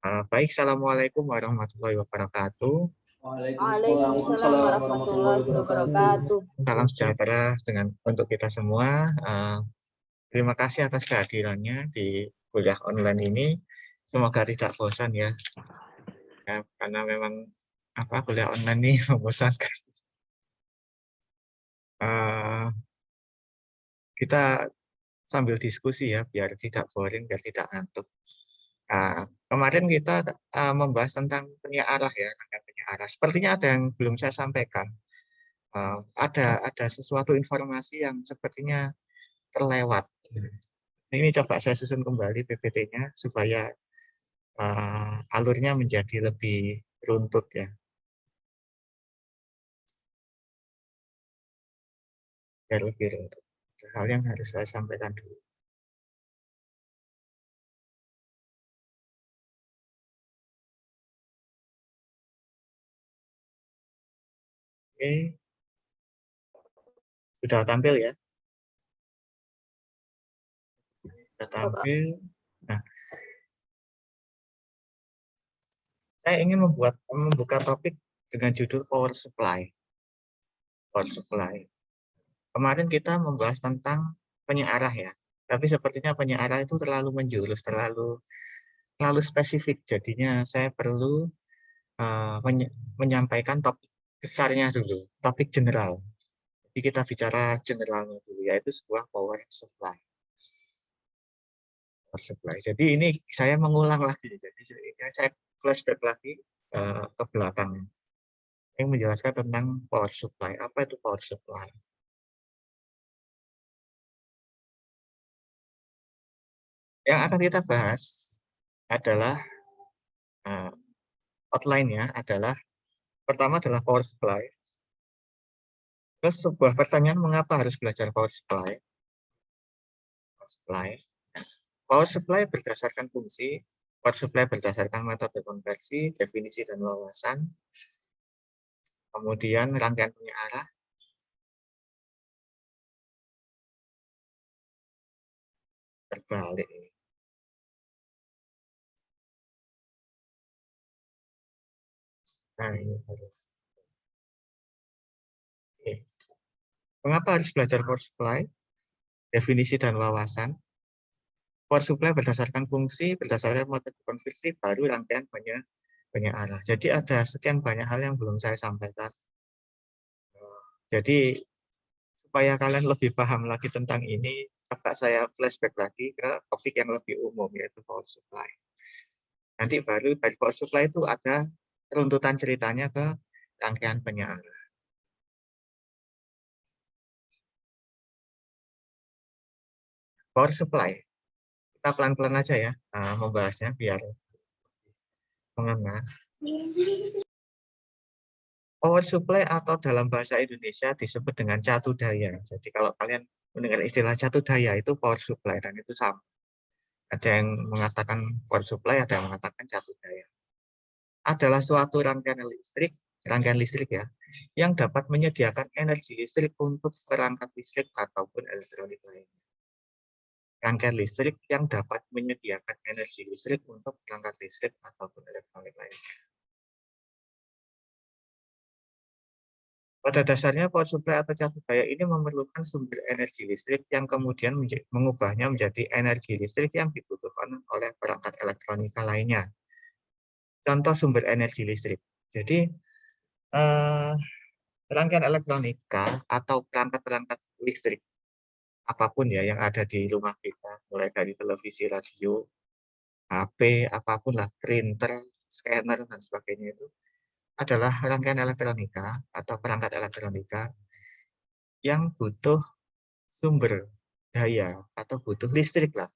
Baik, Assalamualaikum warahmatullahi wabarakatuh. Waalaikumsalam Waalaikumsalam warahmatullahi warahmatullahi wabarakatuh. wabarakatuh. Salam sejahtera untuk kita semua. Terima kasih atas kehadirannya di kuliah online ini. Semoga tidak bosan ya, karena memang kuliah online ini membosankan. Eh, kita sambil diskusi ya, biar tidak boring, biar tidak ngantuk. Kemarin kita membahas tentang penyiarah ya, rangkaian penyiarah. Sepertinya ada yang belum saya sampaikan. Ada sesuatu informasi yang sepertinya terlewat. Ini coba saya susun kembali PPT-nya supaya alurnya menjadi lebih runtut ya. Biar lebih runtut. Hal yang harus saya sampaikan dulu. Oke, sudah tampil ya? Sudah tampil. Nah, saya ingin membuka topik dengan judul Power Supply. Power Supply. Kemarin kita membahas tentang penyiarah ya, tapi sepertinya penyiarah itu terlalu menjurus, terlalu spesifik. Jadinya saya perlu menyampaikan topik besarnya dulu, topik general. Jadi kita bicara generalnya dulu, yaitu sebuah power supply. Power supply. Jadi ini saya mengulang lagi, jadi saya flashback lagi ke belakang yang menjelaskan tentang power supply. Apa itu power supply? Yang akan kita bahas adalah outline-nya adalah pertama adalah power supply. Terus sebuah pertanyaan, mengapa harus belajar power supply? Power supply berdasarkan fungsi, power supply berdasarkan metode konversi, definisi dan wawasan, kemudian rangkaian penyiarah, terbalik. Nah, ini baru. Oke. Mengapa harus belajar power supply? Definisi dan wawasan. Power supply berdasarkan fungsi, berdasarkan metode konversi, baru rangkaian penyiarah. Jadi ada sekian banyak hal yang belum saya sampaikan. Jadi supaya kalian lebih paham lagi tentang ini, coba saya flashback lagi ke topik yang lebih umum, yaitu power supply. Nanti baru dari power supply itu ada runtutan ceritanya ke rangkaian penyiarah. Power supply, kita pelan-pelan aja ya membahasnya biar mengena. Power supply atau dalam bahasa Indonesia disebut dengan catu daya. Jadi kalau kalian mendengar istilah catu daya itu power supply, dan itu sama. Ada yang mengatakan power supply, ada yang mengatakan catu daya. Adalah suatu rangkaian listrik ya, yang dapat menyediakan energi listrik untuk perangkat listrik ataupun elektronik lainnya. Rangkaian listrik yang dapat menyediakan energi listrik untuk perangkat listrik ataupun elektronik lainnya. Pada dasarnya power supply atau catu daya ini memerlukan sumber energi listrik yang kemudian mengubahnya menjadi energi listrik yang dibutuhkan oleh perangkat elektronika lainnya. Contoh sumber energi listrik. Jadi rangkaian elektronika atau perangkat-perangkat listrik apapun ya yang ada di rumah kita, mulai dari televisi, radio, HP, apapun lah, printer, scanner, dan sebagainya, itu adalah rangkaian elektronika atau perangkat elektronika yang butuh sumber daya atau butuh listrik lah.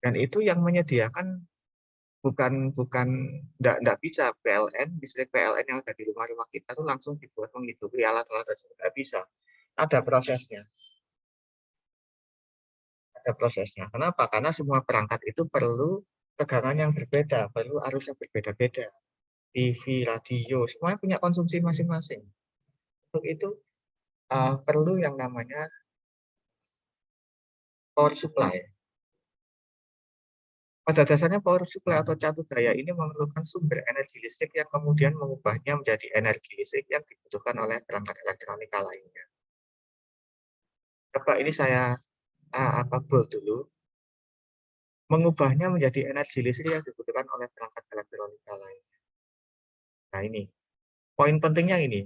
Dan itu yang menyediakan enggak bisa PLN, listrik PLN yang ada di rumah-rumah kita itu langsung dibuat menghidupi alat-alat tersebut. Enggak bisa. Ada prosesnya. Kenapa? Karena semua perangkat itu perlu tegangan yang berbeda, perlu arus yang berbeda-beda. TV, radio, semuanya punya konsumsi masing-masing. Untuk itu perlu yang namanya power supply. Pada dasarnya power supply atau catu daya ini memerlukan sumber energi listrik yang kemudian mengubahnya menjadi energi listrik yang dibutuhkan oleh perangkat elektronika lainnya. Coba ini saya bold dulu. Mengubahnya menjadi energi listrik yang dibutuhkan oleh perangkat elektronika lainnya. Nah ini, poin pentingnya ini.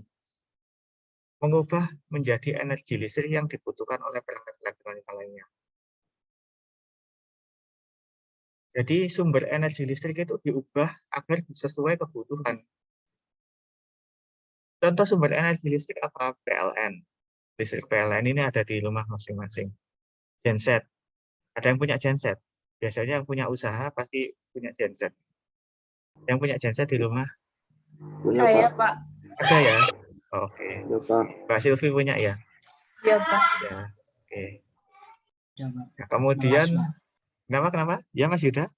Mengubah menjadi energi listrik yang dibutuhkan oleh perangkat elektronika lainnya. Jadi sumber energi listrik itu diubah agar sesuai kebutuhan. Contoh sumber energi listrik apa? PLN. Listrik PLN ini ada di rumah masing-masing. Genset. Ada yang punya genset. Biasanya yang punya usaha pasti punya genset. Yang punya genset di rumah? Saya, Pak. Ada ya? Oh, oke. Ya, Pak. Mbak Silvi punya ya? Iya, Pak. Ya. Oke. Ya, Pak. Nah, kemudian, Ngelas, kenapa? Ya Mas Yuda?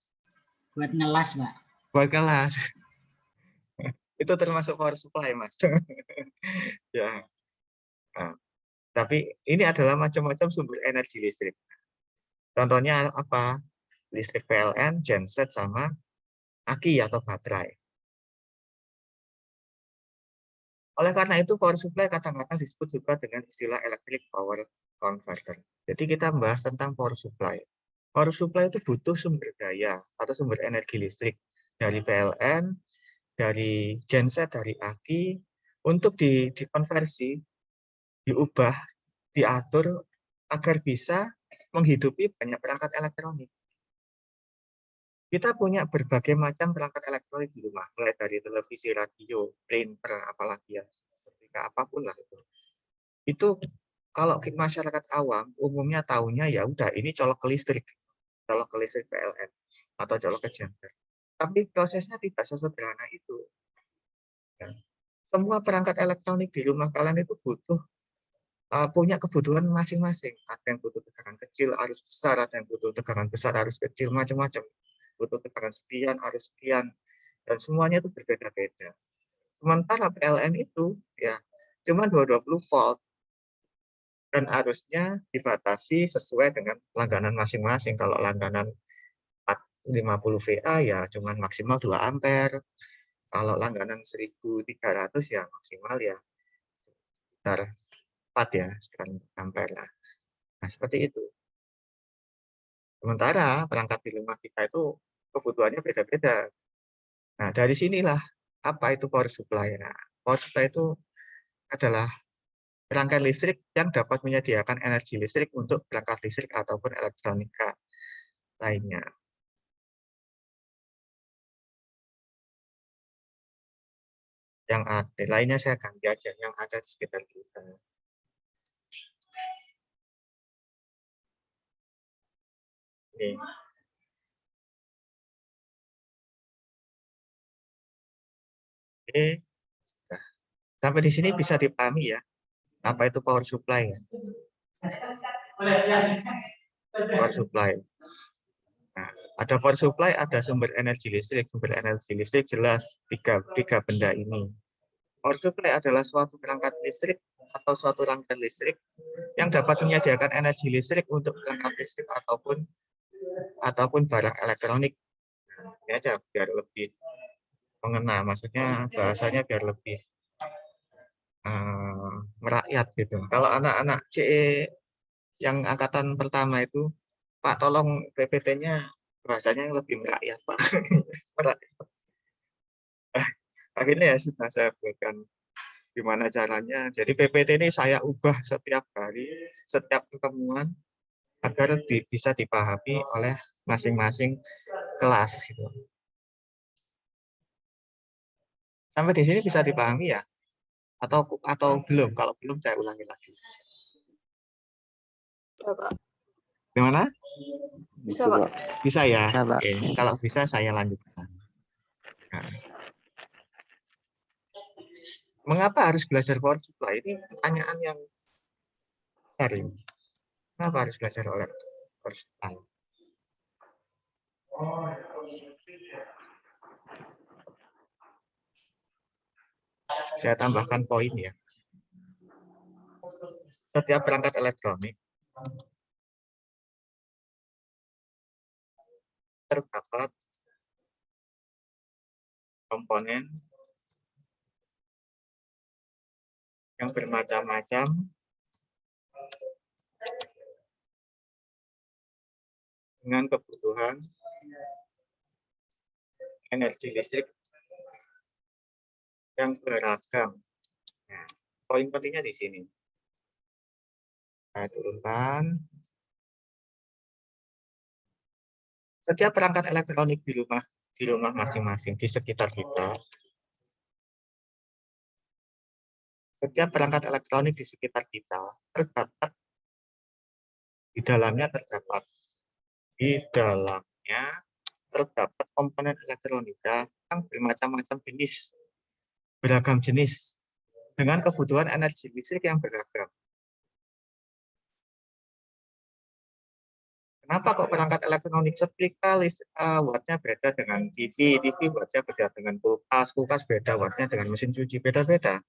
Buat ngelas, Pak. Buat kelas. Itu termasuk power supply, Mas. Ya. Nah, tapi ini adalah macam-macam sumber energi listrik. Contohnya apa? Listrik PLN, genset, sama aki atau baterai. Oleh karena itu, power supply kadang-kadang disebut juga dengan istilah electric power converter. Jadi kita membahas tentang power supply. Power supply itu butuh sumber daya atau sumber energi listrik dari PLN, dari genset, dari aki, untuk dikonversi, diubah, diatur agar bisa menghidupi banyak perangkat elektronik. Kita punya berbagai macam perangkat elektronik di rumah, mulai dari televisi, radio, printer, apalagi ya, seperti apapun lah itu. Itu kalau masyarakat awam umumnya tahunya ya udah ini colok ke listrik PLN atau colok ke genset. Tapi prosesnya tidak sesederhana itu. Ya. Semua perangkat elektronik di rumah kalian itu butuh punya kebutuhan masing-masing. Ada yang butuh tegangan kecil, arus besar, ada yang butuh tegangan besar, arus kecil, macam-macam. Butuh tegangan sekian, arus sekian, dan semuanya itu berbeda-beda. Sementara PLN itu ya cuma 220 volt dan arusnya dibatasi sesuai dengan langganan masing-masing. Kalau langganan 50 VA ya cuma maksimal 2 ampere. Kalau langganan 1300 ya maksimal ya sekitar 4 ya, sekitar ampere lah. Nah, seperti itu. Sementara perangkat di rumah kita itu kebutuhannya beda-beda. Nah, dari sinilah apa itu power supply. Nah, power supply itu adalah rangkaian listrik yang dapat menyediakan energi listrik untuk perangkat listrik ataupun elektronika lainnya. Yang ada lainnya saya ganti aja yang ada di sekitar kita. Ini. Oke. Nah, sampai di sini bisa dipahami ya apa itu power supply ya. Power supply. Nah, ada power supply, ada sumber energi listrik. Sumber energi listrik jelas tiga benda ini. Power supply adalah suatu perangkat listrik atau suatu rangkaian listrik yang dapat menyediakan energi listrik untuk perangkat listrik ataupun barang elektronik. Nah, ini aja biar lebih mengena, maksudnya bahasanya biar lebih merakyat gitu. Kalau anak-anak CE yang angkatan pertama itu, Pak tolong PPT-nya bahasanya yang lebih merakyat, Pak. Merakyat. Akhirnya ya sudah saya buatkan gimana caranya. Jadi PPT ini saya ubah setiap hari, setiap pertemuan agar bisa dipahami oleh masing-masing kelas. Gitu. Sampai di sini bisa dipahami ya? Atau belum? Kalau belum saya ulangi lagi. Ya, Pak. Gimana? Bisa, Pak. Bisa ya? Ya, Pak. Oke. Kalau bisa saya lanjutkan. Nah. Mengapa harus belajar power supply? Ini pertanyaan yang sering. Kenapa harus belajar power supply? Saya tambahkan poin ya. Setiap perangkat elektronik terdapat komponen yang bermacam-macam dengan kebutuhan energi listrik yang beragam. Nah, poin pentingnya di sini. Saya turunkan. Setiap perangkat elektronik di rumah masing-masing di sekitar kita. Setiap perangkat elektronik di sekitar kita di dalamnya terdapat komponen elektronika yang bermacam-macam jenis, beragam jenis, dengan kebutuhan energi listrik yang beragam. Kenapa kok perangkat elektronik setrika wattnya beda dengan TV wattnya beda dengan kulkas beda wattnya dengan mesin cuci, beda-beda.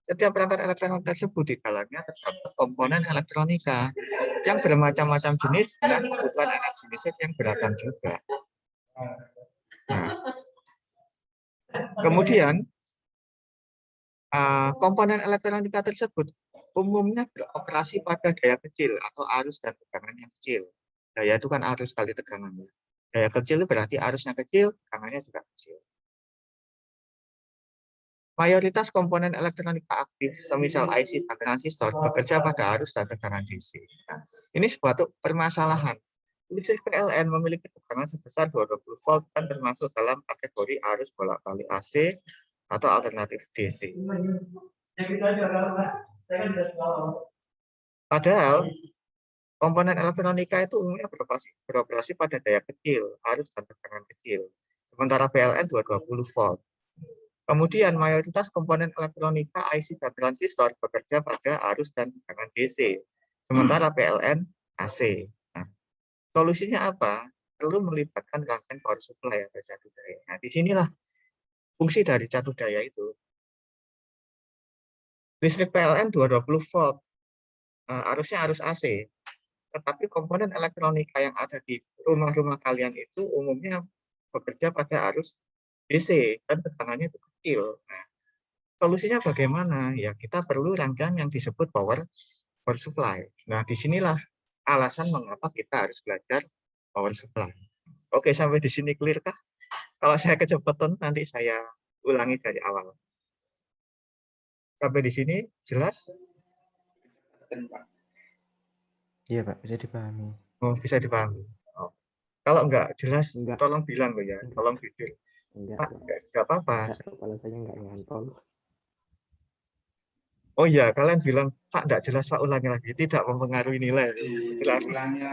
Setiap perangkat elektronik tersebut di dalamnya terdapat komponen elektronika yang bermacam-macam jenis dengan kebutuhan energi listrik yang beragam juga. Nah, kemudian komponen elektronika tersebut umumnya beroperasi pada daya kecil atau arus dan tegangan yang kecil. Daya itu kan arus kali tegangannya. Daya kecil itu berarti arusnya kecil, tegangannya juga kecil. Mayoritas komponen elektronika aktif, semisal IC dan transistor, bekerja pada arus dan tegangan DC. Nah, ini suatu permasalahan. Listrik PLN memiliki tegangan sebesar 220 volt dan termasuk dalam kategori arus bolak-balik AC atau alternatif DC. Padahal komponen elektronika itu umumnya beroperasi pada daya kecil, arus dan tegangan kecil. Sementara PLN 220 volt. Kemudian mayoritas komponen elektronika IC dan transistor bekerja pada arus dan tegangan DC. Sementara PLN AC. Nah, solusinya apa? Perlu melibatkan rangkaian power supply atau catu daya. Nah, disinilah fungsi dari catu daya itu. Listrik PLN 220 volt, arusnya arus AC. Tetapi komponen elektronika yang ada di rumah-rumah kalian itu umumnya bekerja pada arus DC dan tegangannya itu kecil. Nah, solusinya bagaimana? Ya, kita perlu rangkaian yang disebut power supply. Nah, disinilah alasan mengapa kita harus belajar power supply. Oke, sampai di sini clear kah? Kalau saya kecepatan, nanti saya ulangi dari awal. Sampai di sini jelas? Iya Pak, bisa dipahami. Oh, bisa dipahami. Oh. Kalau enggak jelas, Enggak. tolong bilang loh ya, tolong jujur. Pak, enggak apa-apa. Kepala saya enggak nyantol. Oh iya, kalian bilang, Pak, enggak jelas, Pak, ulangi lagi. Tidak mempengaruhi nilai. Ulangi lagi.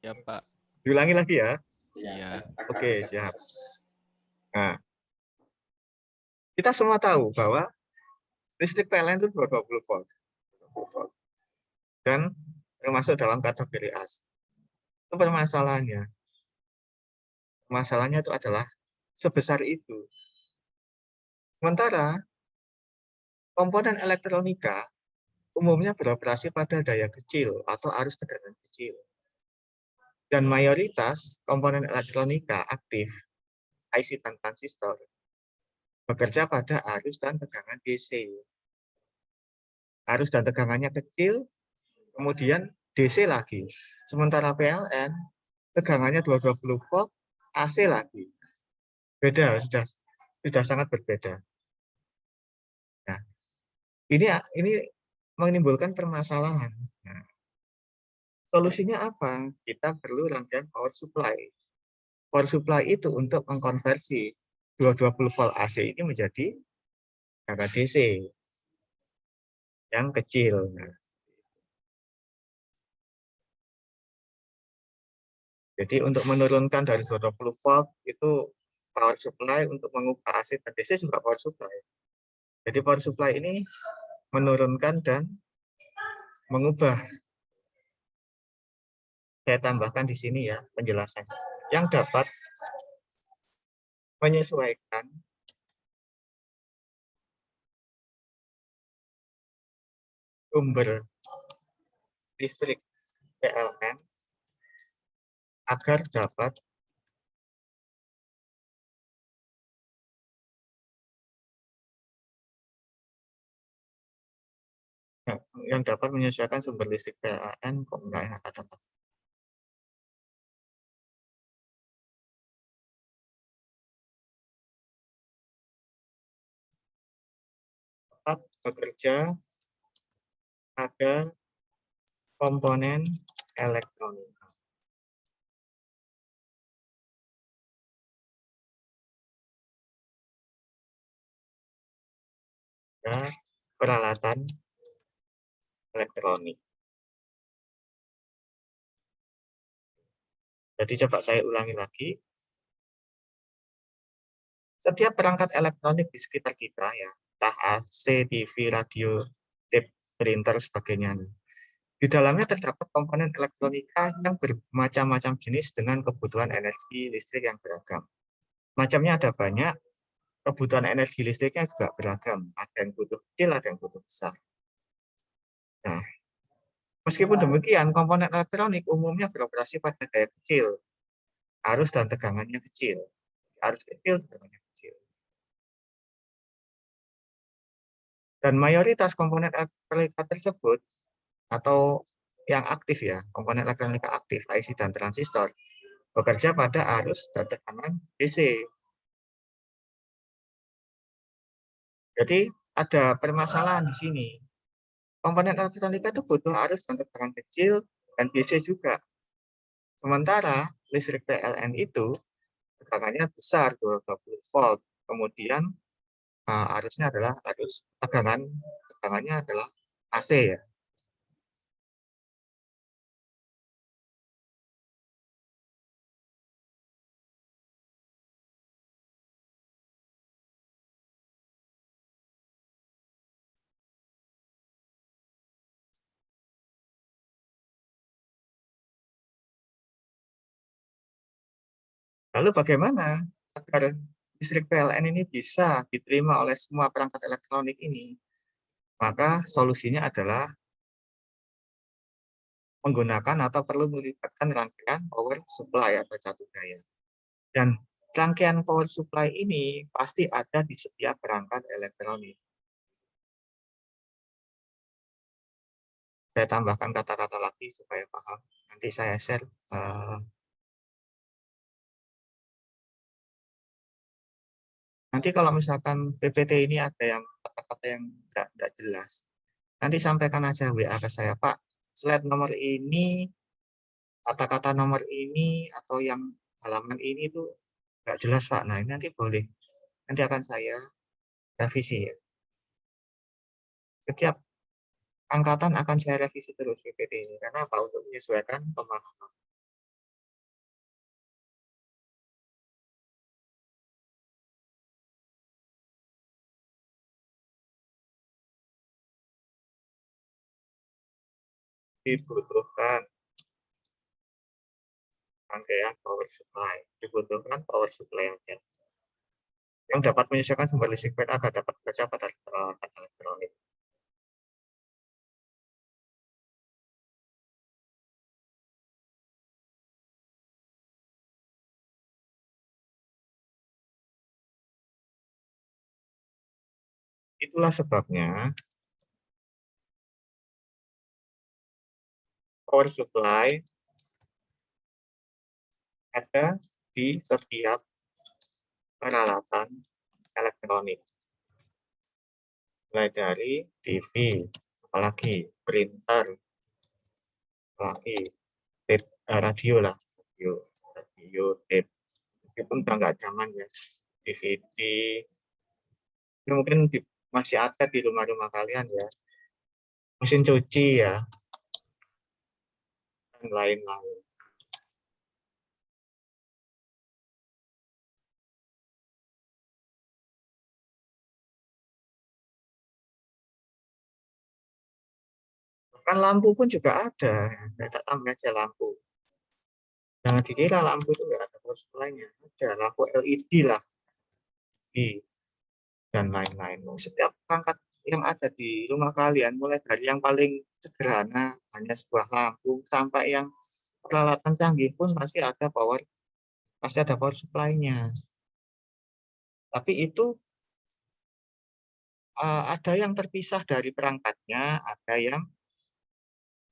Ya, Pak. Diulangi lagi ya. Iya. Oke, siap. Nah, kita semua tahu bahwa listrik PLN itu 220 volt. Dan termasuk dalam kategori AC. Itu permasalahannya. Masalahnya itu adalah sebesar itu. Sementara komponen elektronika umumnya beroperasi pada daya kecil atau arus tegangan kecil. Dan mayoritas komponen elektronika aktif, IC dan transistor, bekerja pada arus dan tegangan DC. Arus dan tegangannya kecil, kemudian DC lagi. Sementara PLN, tegangannya 220 volt, AC lagi. Beda, sudah sangat berbeda. Nah, ini menimbulkan permasalahan. Nah, solusinya apa? Kita perlu rangkaian power supply. Power supply itu untuk mengkonversi 220 volt AC ini menjadi tegangan DC yang kecil. Nah, jadi untuk menurunkan dari 220 volt itu power supply, untuk mengubah AC dan DC juga power supply. Jadi power supply ini menurunkan dan mengubah. Saya tambahkan di sini ya penjelasannya. Yang dapat menyesuaikan sumber listrik PLN agar dapat yang dapat menyesuaikan sumber listrik PLN kok enggak enak kata-kata. Dapat bekerja pada komponen elektronik. Ya, peralatan elektronik. Jadi coba saya ulangi lagi. Setiap perangkat elektronik di sekitar kita ya, entah AC, TV, radio, tape, printer, sebagainya. Di dalamnya terdapat komponen elektronika yang bermacam-macam jenis dengan kebutuhan energi listrik yang beragam. Macamnya ada banyak, kebutuhan energi listriknya juga beragam. Ada yang butuh kecil, ada yang butuh besar. Nah, meskipun demikian, komponen elektronik umumnya beroperasi pada daya kecil, arus dan tegangannya kecil. Arus kecil, tegangannya kecil. Dan mayoritas komponen elektronika tersebut, atau yang aktif ya, komponen elektronika aktif, IC dan transistor, bekerja pada arus dan tekanan DC. Jadi ada permasalahan di sini. Komponen elektronika itu butuh arus dan tekanan kecil dan DC juga. Sementara listrik PLN itu tegangannya besar, 20 volt. Kemudian arusnya adalah arus tegangannya adalah AC ya. Lalu bagaimana agar listrik PLN ini bisa diterima oleh semua perangkat elektronik ini? Maka solusinya adalah menggunakan atau perlu melibatkan rangkaian power supply atau catu daya. Dan rangkaian power supply ini pasti ada di setiap perangkat elektronik. Saya tambahkan kata-kata lagi supaya paham. Nanti saya share. Nanti kalau misalkan PPT ini ada yang kata-kata yang tidak jelas, nanti sampaikan aja WA ke saya, Pak. Slide nomor ini, kata-kata nomor ini, atau yang halaman ini itu nggak jelas, Pak. Nah, ini nanti boleh. Nanti akan saya revisi ya. Setiap angkatan akan saya revisi terus PPT ini. Karena apa? Untuk menyesuaikan pemahaman. Dibutuhkan rangkaian power supply. Dibutuhkan power supply aja. Yang dapat menyesuaikan sumber listrik agar dapat bekerja pada peralatan elektronik. Itulah sebabnya power supply ada di setiap peralatan elektronik. Mulai dari TV, apalagi printer, apalagi tape, radio lah, radio tape. Meskipun udah nggak zaman ya, DVD. Ini mungkin masih ada di rumah-rumah kalian ya. Mesin cuci ya, dan lain-lain. Bahkan lampu pun juga ada, kita tambah aja lampu. Jangan dikira lampu itu nggak ada power supply-nya, ada lampu LED lah, dan lain-lain. Setiap perangkat yang ada di rumah kalian, mulai dari yang paling sederhana, hanya sebuah lampu, sampai yang peralatan canggih pun pasti ada power supply-nya. Tapi itu ada yang terpisah dari perangkatnya, ada yang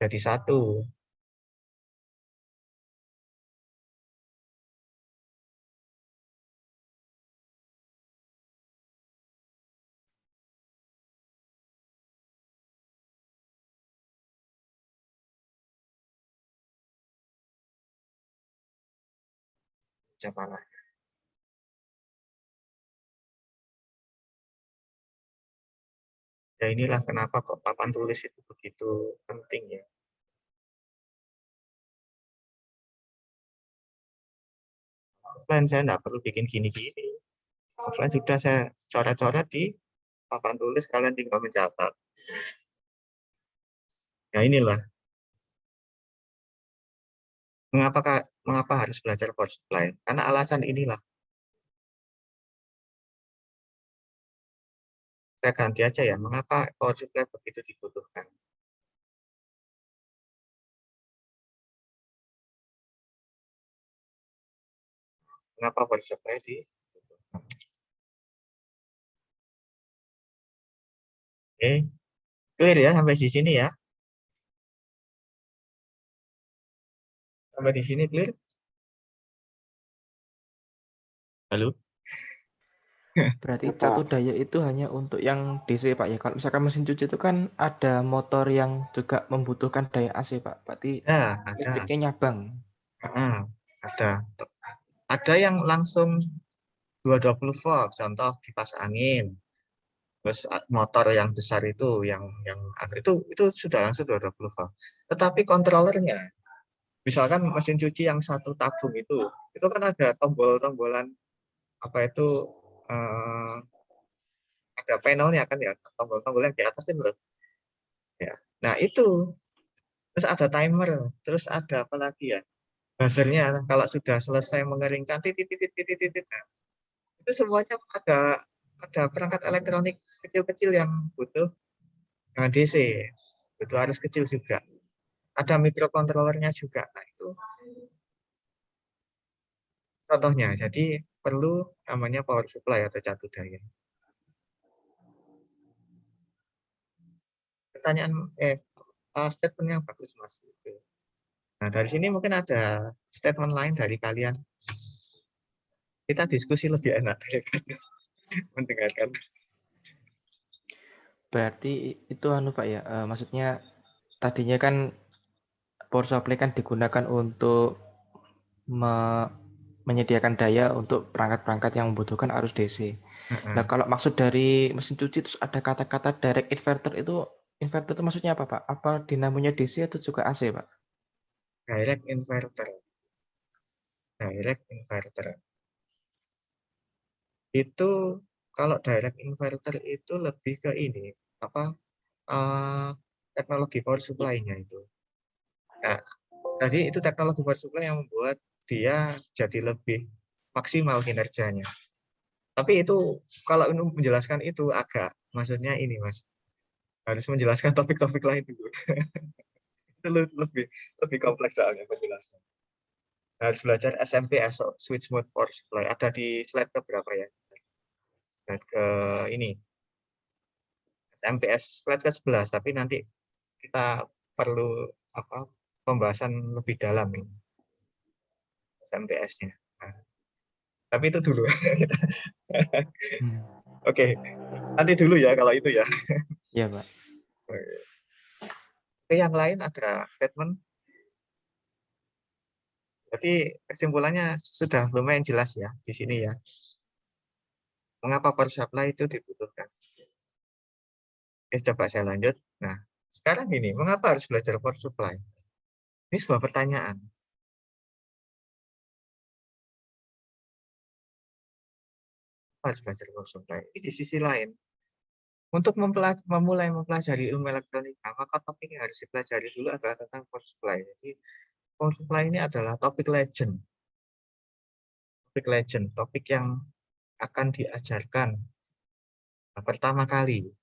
jadi satu. Siapa? Ya inilah kenapa kok papan tulis itu begitu penting ya. Offline saya nggak perlu bikin gini-gini. Offline sudah saya coret-coret di papan tulis, kalian tinggal mencatat. Nah inilah mengapa harus belajar power supply. Karena alasan inilah. Saya ganti aja ya, mengapa power supply begitu dibutuhkan. Mengapa power supply dibutuhkan. Oke, clear ya sampai di sini ya. Sampai di sini clear? Halo? Berarti catu daya itu hanya untuk yang DC Pak ya. Kalau misalkan mesin cuci itu kan ada motor yang juga membutuhkan daya AC Pak. Berarti Ya, ada. listriknya nyabang. Ada. Ada yang langsung 220 volt, contoh kipas angin. Terus motor yang besar itu, yang itu sudah langsung 220 volt. Tetapi kontrolernya, misalkan mesin cuci yang satu tabung itu kan ada tombol-tombolan apa itu ada panelnya kan ya, tombol-tombol yang di atas itu loh. Ya. Nah itu, terus ada timer, terus ada apa lagi ya? Buzzernya kalau sudah selesai mengeringkan titit. Nah, itu semuanya ada perangkat elektronik kecil-kecil yang butuh DC, butuh arus kecil juga. Ada mikrokontrolernya juga. Nah itu contohnya. Jadi perlu namanya power supply atau catu daya. Pertanyaan statement yang bagus Mas. Nah dari sini mungkin ada statement lain dari kalian. Kita diskusi lebih enak daripada mendengarkan. Berarti itu Pak ya. Maksudnya tadinya kan power supply kan digunakan untuk menyediakan daya untuk perangkat-perangkat yang membutuhkan arus DC. Nah, kalau maksud dari mesin cuci terus ada kata-kata direct inverter itu maksudnya apa, Pak? Apa dinamonya DC atau juga AC, Pak? Direct inverter. Itu kalau direct inverter itu lebih ke ini teknologi power supply-nya itu. Nah, jadi itu teknologi power supply yang membuat dia jadi lebih maksimal kinerjanya. Tapi itu kalau menjelaskan itu agak, maksudnya ini Mas, harus menjelaskan topik-topik lain dulu. Itu lebih kompleks soalnya penjelasan. Harus belajar SMPS, switch mode power supply. Ada di slide ke berapa ya? Slide ke ini. SMPS slide ke 11, tapi nanti kita perlu pembahasan lebih dalam ini. SMPS-nya. Nah, tapi itu dulu. Oke, nanti dulu ya kalau itu ya. Iya, Pak. Oke, yang lain ada statement. Jadi kesimpulannya sudah lumayan jelas ya di sini ya. Mengapa power supply itu dibutuhkan? Oke, coba saya lanjut. Nah, sekarang ini, mengapa harus belajar power supply? Ini sebuah pertanyaan. Harus belajar power supply. Ini di sisi lain, untuk memulai mempelajari ilmu elektronika, maka topik yang harus dipelajari dulu adalah tentang power supply. Jadi, power supply ini adalah topik legend. Topik yang akan diajarkan pertama kali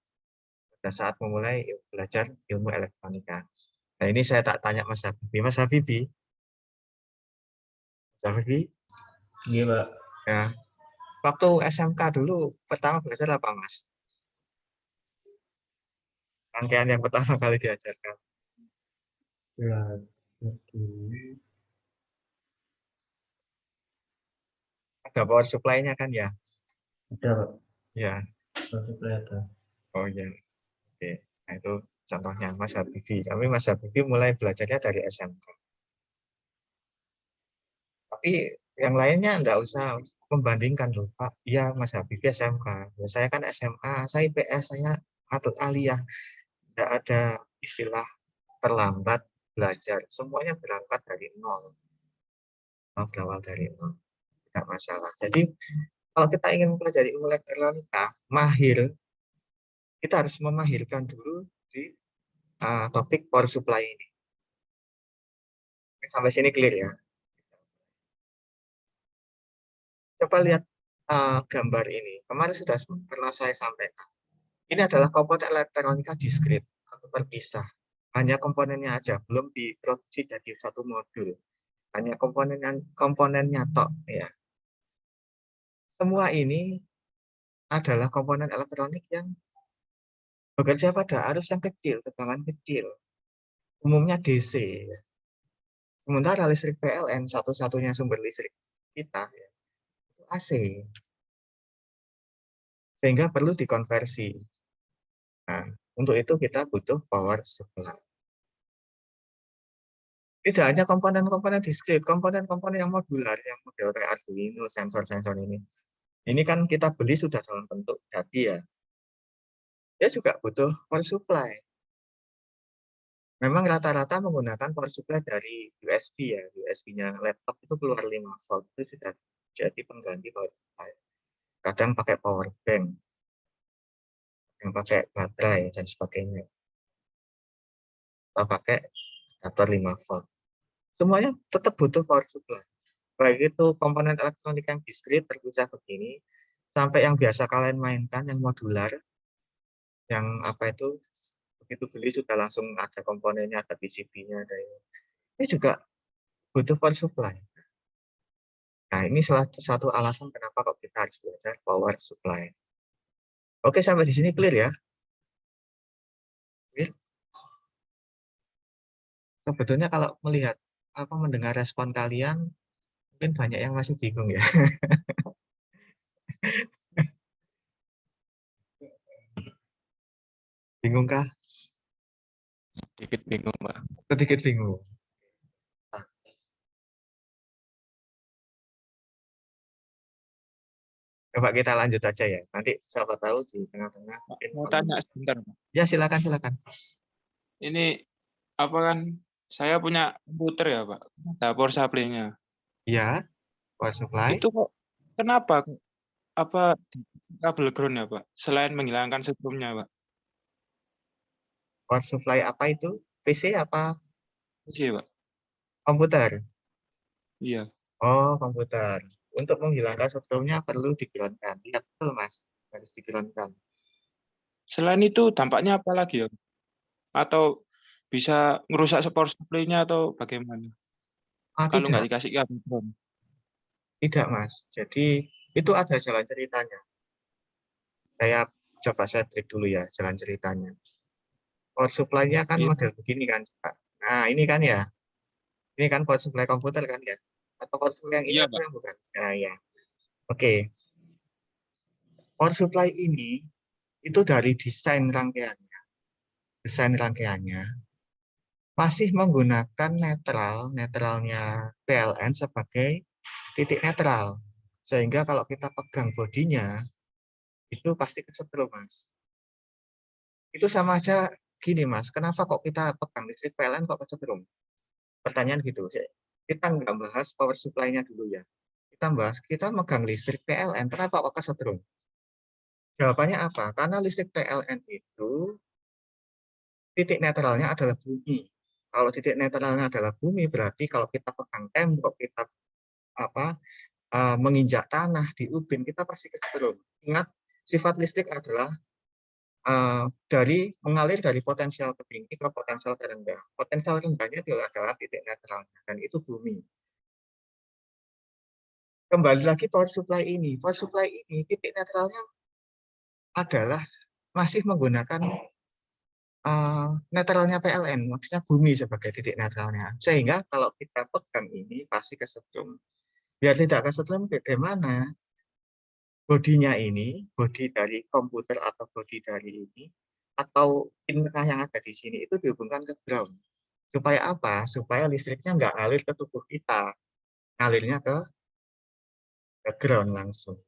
pada saat memulai belajar ilmu elektronika. Nah, ini saya tak tanya Mas Habibie. Mas Habibie, Jadi, Iya, Pak. ya, waktu SMK dulu pertama belajar apa, Mas? Rangkaian yang pertama kali diajarkan. Belajar dulu. Ada power supply-nya kan ya? Ada, Pak. Ya, Supply ada. oh ya. Oke. Nah, itu contohnya Mas Habibie. Tapi Mas Habibie mulai belajarnya dari SMK. Tapi yang lainnya enggak usah membandingkan loh, Pak. Iya, Mas Habibie SMK. Ya, saya kan SMA, saya IPS, saya atlet aliyah. Enggak ada istilah terlambat belajar. Semuanya berangkat dari nol. Berawal dari nol. Tidak masalah. Jadi, kalau kita ingin mempelajari ilmu elektronika, kita harus memahirkan dulu di topik power supply ini. Sampai sini clear ya. Coba lihat gambar ini. Kemarin sudah pernah saya sampaikan. Ini adalah komponen elektronika diskrit atau terpisah. Hanya komponennya aja, belum diproduksi jadi satu modul. Hanya komponennya tok ya. Semua ini adalah komponen elektronik yang bekerja pada arus yang kecil, tegangan kecil. Umumnya DC. Sementara listrik PLN satu-satunya sumber listrik kita ya, itu AC. Sehingga perlu dikonversi. Nah, untuk itu kita butuh power supply. Tidak hanya komponen-komponen diskrit, komponen-komponen yang modular, yang model kayak Arduino, sensor-sensor ini. Ini kan kita beli sudah dalam bentuk jadi ya. Dia juga butuh power supply. Memang rata-rata menggunakan power supply dari USB ya. USB-nya laptop itu keluar 5 volt. Itu sudah jadi pengganti power supply. Kadang pakai power bank, yang pakai baterai dan sebagainya. Atau pakai adaptor 5 volt. Semuanya tetap butuh power supply. Baik itu komponen elektronik yang diskrit terpisah begini, sampai yang biasa kalian mainkan, yang modular, yang apa itu, begitu beli sudah langsung ada komponennya, ada PCB-nya, ada ini juga butuh power supply. Nah, ini salah satu alasan kenapa kok kita harus belajar power supply. Oke, sampai di sini clear ya? Clear? Sebetulnya kalau melihat mendengar respon kalian, mungkin banyak yang masih bingung ya. Bingung kah? Sedikit bingung, Pak. Sedikit bingung. Nah, coba kita lanjut aja ya. Nanti siapa tahu di tengah-tengah mungkin Mau tanya sebentar, Pak. ya, silakan. Ini apa kan saya punya komputer ya, Pak. Ada power supply-nya. Ya, power supply. Itu kok kenapa apa kabel ground ya, Pak? Selain menghilangkan setrumnya, Pak. Power supply apa itu? PC apa Iya, Pak. komputer? Iya. Oh, komputer. Untuk menghilangkan setrumnya perlu digroundkan. Iya, betul, Mas. Harus digroundkan. Selain itu dampaknya apa lagi ya? Atau bisa merusak power supply-nya atau bagaimana? Kalau nggak Tidak, dikasih kabel ground. tidak, Mas. Jadi, itu ada jalan ceritanya. Saya break dulu ya, jalan ceritanya. Power supply-nya kan Iya. model begini kan, Pak. Nah, ini kan ya. Ini kan power supply komputer kan ya. Atau power supply yang ini Iya, atau Pak. yang bukan? Nah, ya. Oke. Power supply ini itu dari desain rangkaiannya. Desain rangkaiannya masih menggunakan netralnya PLN sebagai titik netral. Sehingga kalau kita pegang bodinya, itu pasti kesetrum, Mas. Itu sama aja gini, Mas, kenapa kok kita pegang listrik PLN kok kesetrum? Pertanyaan gitu. Kita nggak bahas power supply-nya dulu ya. Kita megang listrik PLN, kenapa kok kesetrum? Jawabannya apa? Karena listrik PLN itu titik netralnya adalah bumi. Kalau titik netralnya adalah bumi, berarti kalau kita pegang tembok, kita menginjak tanah di ubin, kita pasti kesetrum. Ingat, sifat listrik adalah mengalir dari potensial tertinggi ke potensial terendah. Potensial rendahnya itu adalah titik netralnya, dan itu bumi. kembali lagi power supply ini. Power supply ini titik netralnya adalah masih menggunakan netralnya PLN, maksudnya bumi sebagai titik netralnya. Sehingga kalau kita pegang ini pasti kesetrum. Biar tidak kesetrum bagaimana bodinya ini, bodi dari komputer atau bodi dari ini, atau pin tengah yang ada di sini itu dihubungkan ke ground. Supaya apa? Supaya listriknya nggak ngalir ke tubuh kita, ngalirnya ke ground langsung.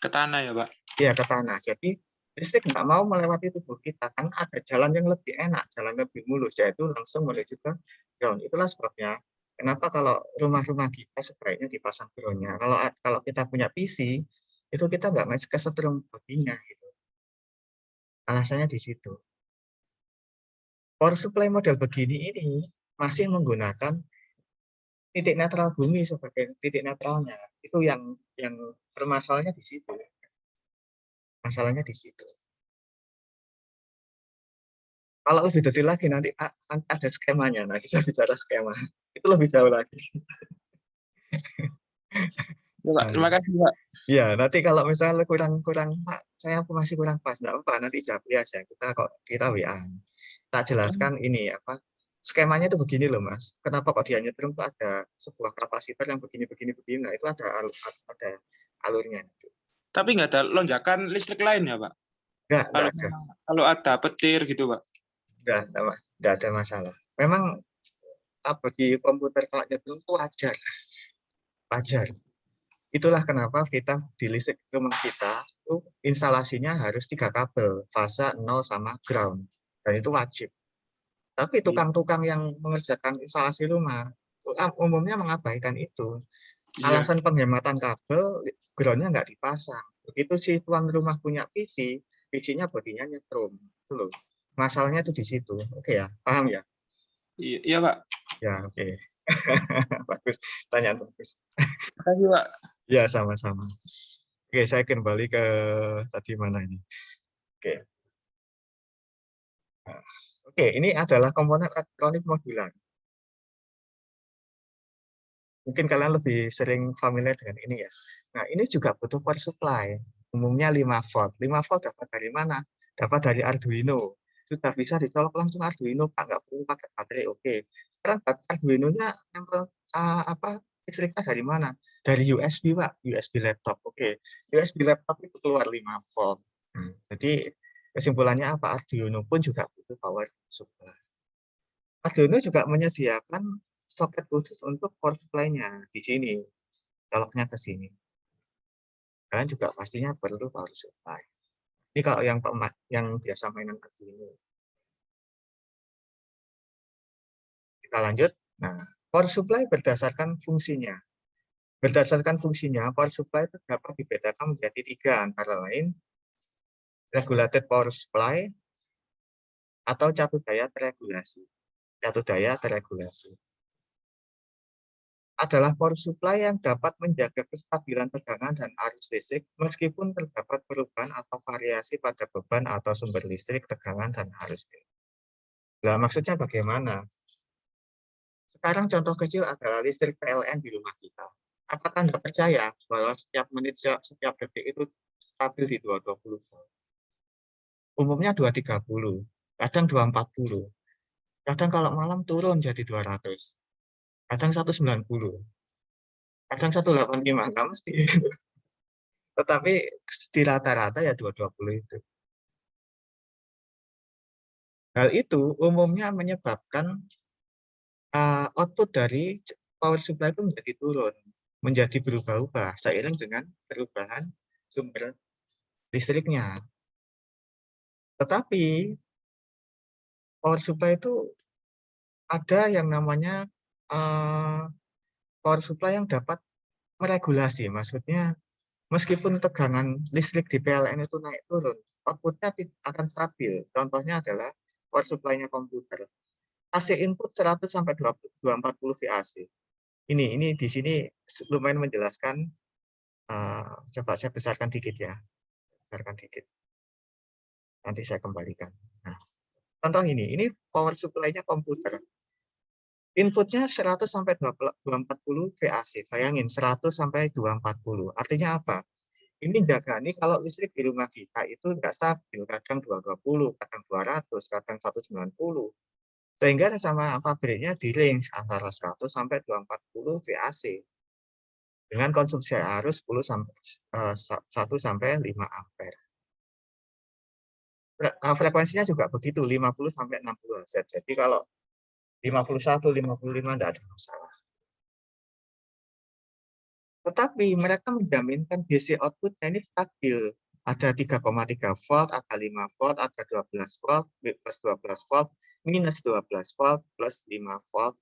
Ke tanah ya, Pak? Ya, ke tanah. Jadi listrik nggak mau melewati tubuh kita, kan ada jalan yang lebih enak, jalan lebih mulus, yaitu langsung menuju ke ground. Itulah sebabnya kenapa kalau rumah-rumah kita sebaiknya dipasang groundnya. Kalau kita punya PC, itu kita nggak kesetrum bodinya. Gitu. Alasannya di situ. Power supply model begini ini masih menggunakan titik netral bumi sebagai titik netralnya. Itu yang permasalahannya di situ. Masalahnya di situ. Kalau lebih detail lagi nanti ada skemanya. Nah, kita bicara skema. Itu lebih jauh lagi. Ya, Pak. Terima kasih, Pak. Ya, nanti kalau misalnya kurang Pak, saya masih kurang pas, enggak apa, nanti japri aja. Kita WA. Tak jelaskan ini apa skemanya itu begini loh, Mas. Kenapa kok dia nyetrum itu ada sebuah kapasitor yang begini. Nah, itu ada alurnya. Tapi nggak ada lonjakan listrik lain ya, Pak? Enggak ada. Kalau ada petir gitu, Pak? Enggak ada masalah. Memang bagi komputer kalau nyetrum itu wajar. Itulah kenapa kita di listrik rumah kita itu instalasinya harus 3 kabel, fase 0 sama ground. Dan itu wajib. Tapi tukang-tukang yang mengerjakan instalasi rumah umumnya mengabaikan itu. Alasan penghematan kabel, groundnya nggak dipasang. Begitu si tuan rumah punya PC, PC-nya bodinya nyetrum. Itu loh. Masalahnya itu di situ. Oke ya, paham ya? Iya, Pak. Ya, oke. Bagus, tanyaan bagus. Terima kasih, Pak. Ya, sama-sama. Oke, saya kembali ke tadi mana ini. Oke. Nah, oke, ini adalah komponen elektronik modular. Mungkin kalian lebih sering familiar dengan ini ya. Nah, ini juga butuh power supply. Umumnya 5 volt. 5 volt dapat dari mana? Dapat dari Arduino. Sudah bisa dicolok langsung Arduino, Pak. Nggak perlu pakai baterai. Oke. Sekarang Arduino-nya nempel listriknya dari mana? Dari USB, Pak. USB laptop. Oke. USB laptop itu keluar 5 volt. Jadi kesimpulannya apa? Arduino pun juga butuh power supply. Arduino juga menyediakan soket khusus untuk power supply-nya di sini, coloknya ke sini. Kalian juga pastinya perlu power supply. Ini kalau yang biasa mainan Arduino. Kita lanjut. Nah, power supply berdasarkan fungsinya. Berdasarkan fungsinya, power supply itu dapat dibedakan menjadi 3, antara lain regulated power supply atau catu daya teregulasi. Catu daya teregulasi adalah power supply yang dapat menjaga kestabilan tegangan dan arus listrik meskipun terdapat perubahan atau variasi pada beban atau sumber listrik, tegangan, dan arus listrik. Nah, maksudnya bagaimana? Sekarang contoh kecil adalah listrik PLN di rumah kita. Apakah Anda percaya bahwa setiap menit, setiap detik itu stabil di 220 volt? Umumnya 230, kadang 240. Kadang kalau malam turun jadi 200. Kadang 190. Kadang 185, nggak mesti. Tetapi di rata-rata ya 220 itu. Hal itu umumnya menyebabkan output dari power supply itu menjadi turun, menjadi berubah-ubah seiring dengan perubahan sumber listriknya. Tetapi power supply itu ada yang namanya power supply yang dapat meregulasi, maksudnya meskipun tegangan listrik di PLN itu naik turun, outputnya akan stabil. Contohnya adalah power supply-nya komputer. AC input 100 sampai 240 VAC. Ini di sini lumayan menjelaskan. Coba saya besarkan dikit ya. Besarkan dikit. Nanti saya kembalikan. Nah, contoh ini power supply-nya komputer. Inputnya 100 sampai 240 VAC. Bayangin 100 sampai 240. Artinya apa? Ini jaga nih kalau listrik di rumah kita itu nggak stabil. Kadang 220, kadang 200, kadang 190. Sehingga sama pabriknya di range antara 100 sampai 240 VAC. Dengan konsumsi arus 1 sampai 5 ampere. Frekuensinya juga begitu, 50 sampai 60 Hz. Jadi kalau 51, 55 tidak ada masalah. Tetapi mereka menjaminkan DC output-nya ini stabil. Ada 3,3 volt, ada 5 volt, ada 12 volt, plus 12 volt, minus 12 volt, plus 5 volt.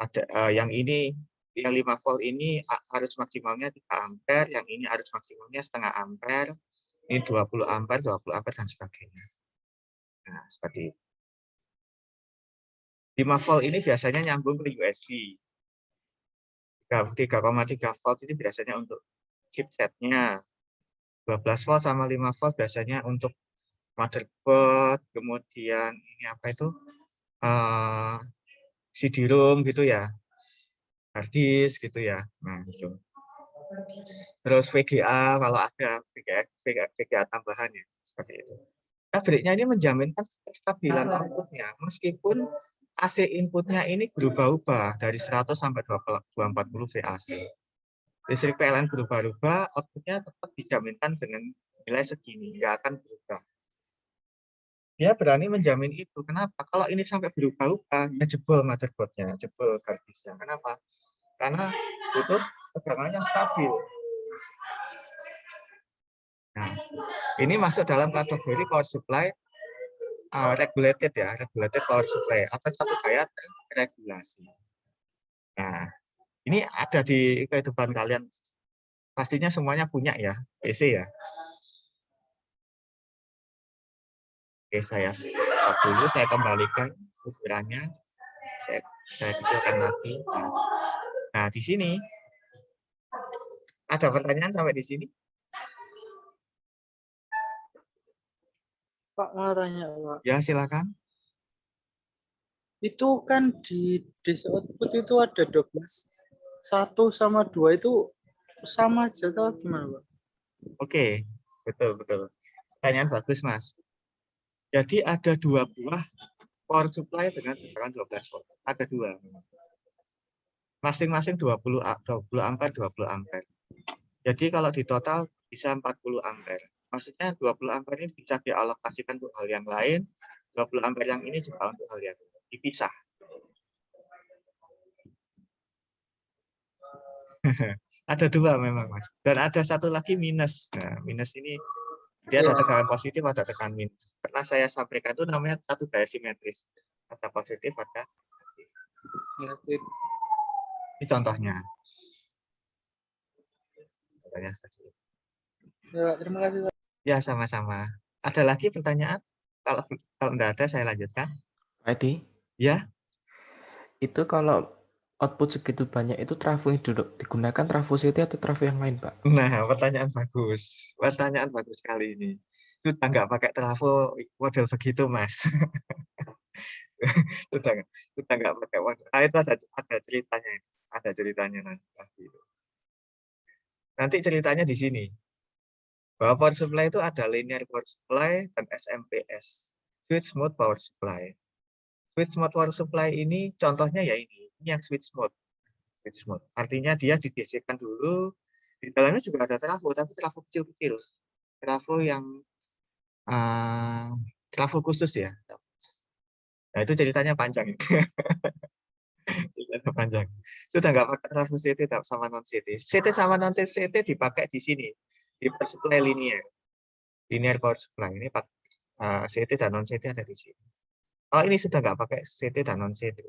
Ada yang ini, yang 5 volt ini arus maksimalnya 3 ampere, yang ini arus maksimalnya setengah ampere, ini 20 ampere, 20 ampere, dan sebagainya. Nah, seperti itu. 5 volt ini biasanya nyambung ke USB. 3,3 volt ini biasanya untuk chipsetnya. 12 volt sama 5 volt biasanya untuk motherboard, kemudian ini apa itu? CD-ROM gitu ya. Hard disk gitu ya. Nah, itu. Terus VGA kalau ada VGA tambahan ya, seperti itu. Pabriknya ini menjaminkan kestabilan outputnya meskipun AC inputnya ini berubah-ubah dari 100 sampai 240 VAC. Listrik PLN berubah-ubah, outputnya tetap dijaminkan dengan nilai segini, nggak akan berubah. Dia berani menjamin itu. Kenapa? Kalau ini sampai berubah-ubah, ya jebol motherboard-nya, jebol hard disk-nya. Kenapa? Karena butuh tegangan yang stabil. Nah, ini masuk dalam kategori power supply regulated ya, regulated power supply atau satu daya regulasi. Nah, ini ada di kehidupan kalian, pastinya semuanya punya ya, PC ya. Oke, saya stop dulu, saya kembalikan ukurannya, saya kecilkan lagi. Nah, di sini ada pertanyaan sampai di sini? Pak, mau tanya, Pak. Ya, silakan. Itu kan di DC output itu ada 12. 1 sama 2 itu sama aja atau gimana, Pak? Oke, betul. Pertanyaan bagus, Mas. Jadi ada 2 buah power supply dengan tegangan 12 volt. Ada 2. Masing-masing 20 ampere, 20 ampere. Jadi kalau di total bisa 40 ampere. Maksudnya 20 ampere ini bisa dialokasikan untuk hal yang lain, 20 ampere yang ini juga untuk hal yang lain. Dipisah. Ada 2 memang, Mas. Dan ada satu lagi minus. Nah, minus ini dia ada tegangan positif, ada tegangan minus. Pernah saya sampaikan itu namanya satu daya simetris. Ada positif, ada negatif. Ini contohnya. Ya, terima kasih, Pak. Ya, sama-sama. Ada lagi pertanyaan? Kalau enggak ada, saya lanjutkan. Edi, Ya. itu kalau output segitu banyak itu trafo yang digunakan trafo CT atau trafo yang lain, Pak? Nah, pertanyaan bagus. Pertanyaan bagus sekali ini. Sudah nggak pakai trafo model begitu, Mas. sudah nggak pakai model. Nah, itu ada ceritanya. Ada ceritanya nanti. Nanti ceritanya di sini. Bahwa power supply itu ada linear power supply dan SMPS, switch mode power supply. Switch mode power supply ini contohnya ya ini yang switch mode. Switch mode. Artinya dia di-DC-kan dulu, di dalamnya juga ada trafo, tapi trafo kecil-kecil. Trafo yang trafo khusus ya. Nah, itu ceritanya panjang. Ceritanya panjang. Sudah nggak pakai trafo CT sama non CT. CT sama non CT dipakai di sini. Di power supply linear power supply ini CT dan non CT ada di sini. Oh, ini sudah nggak pakai CT dan non CT.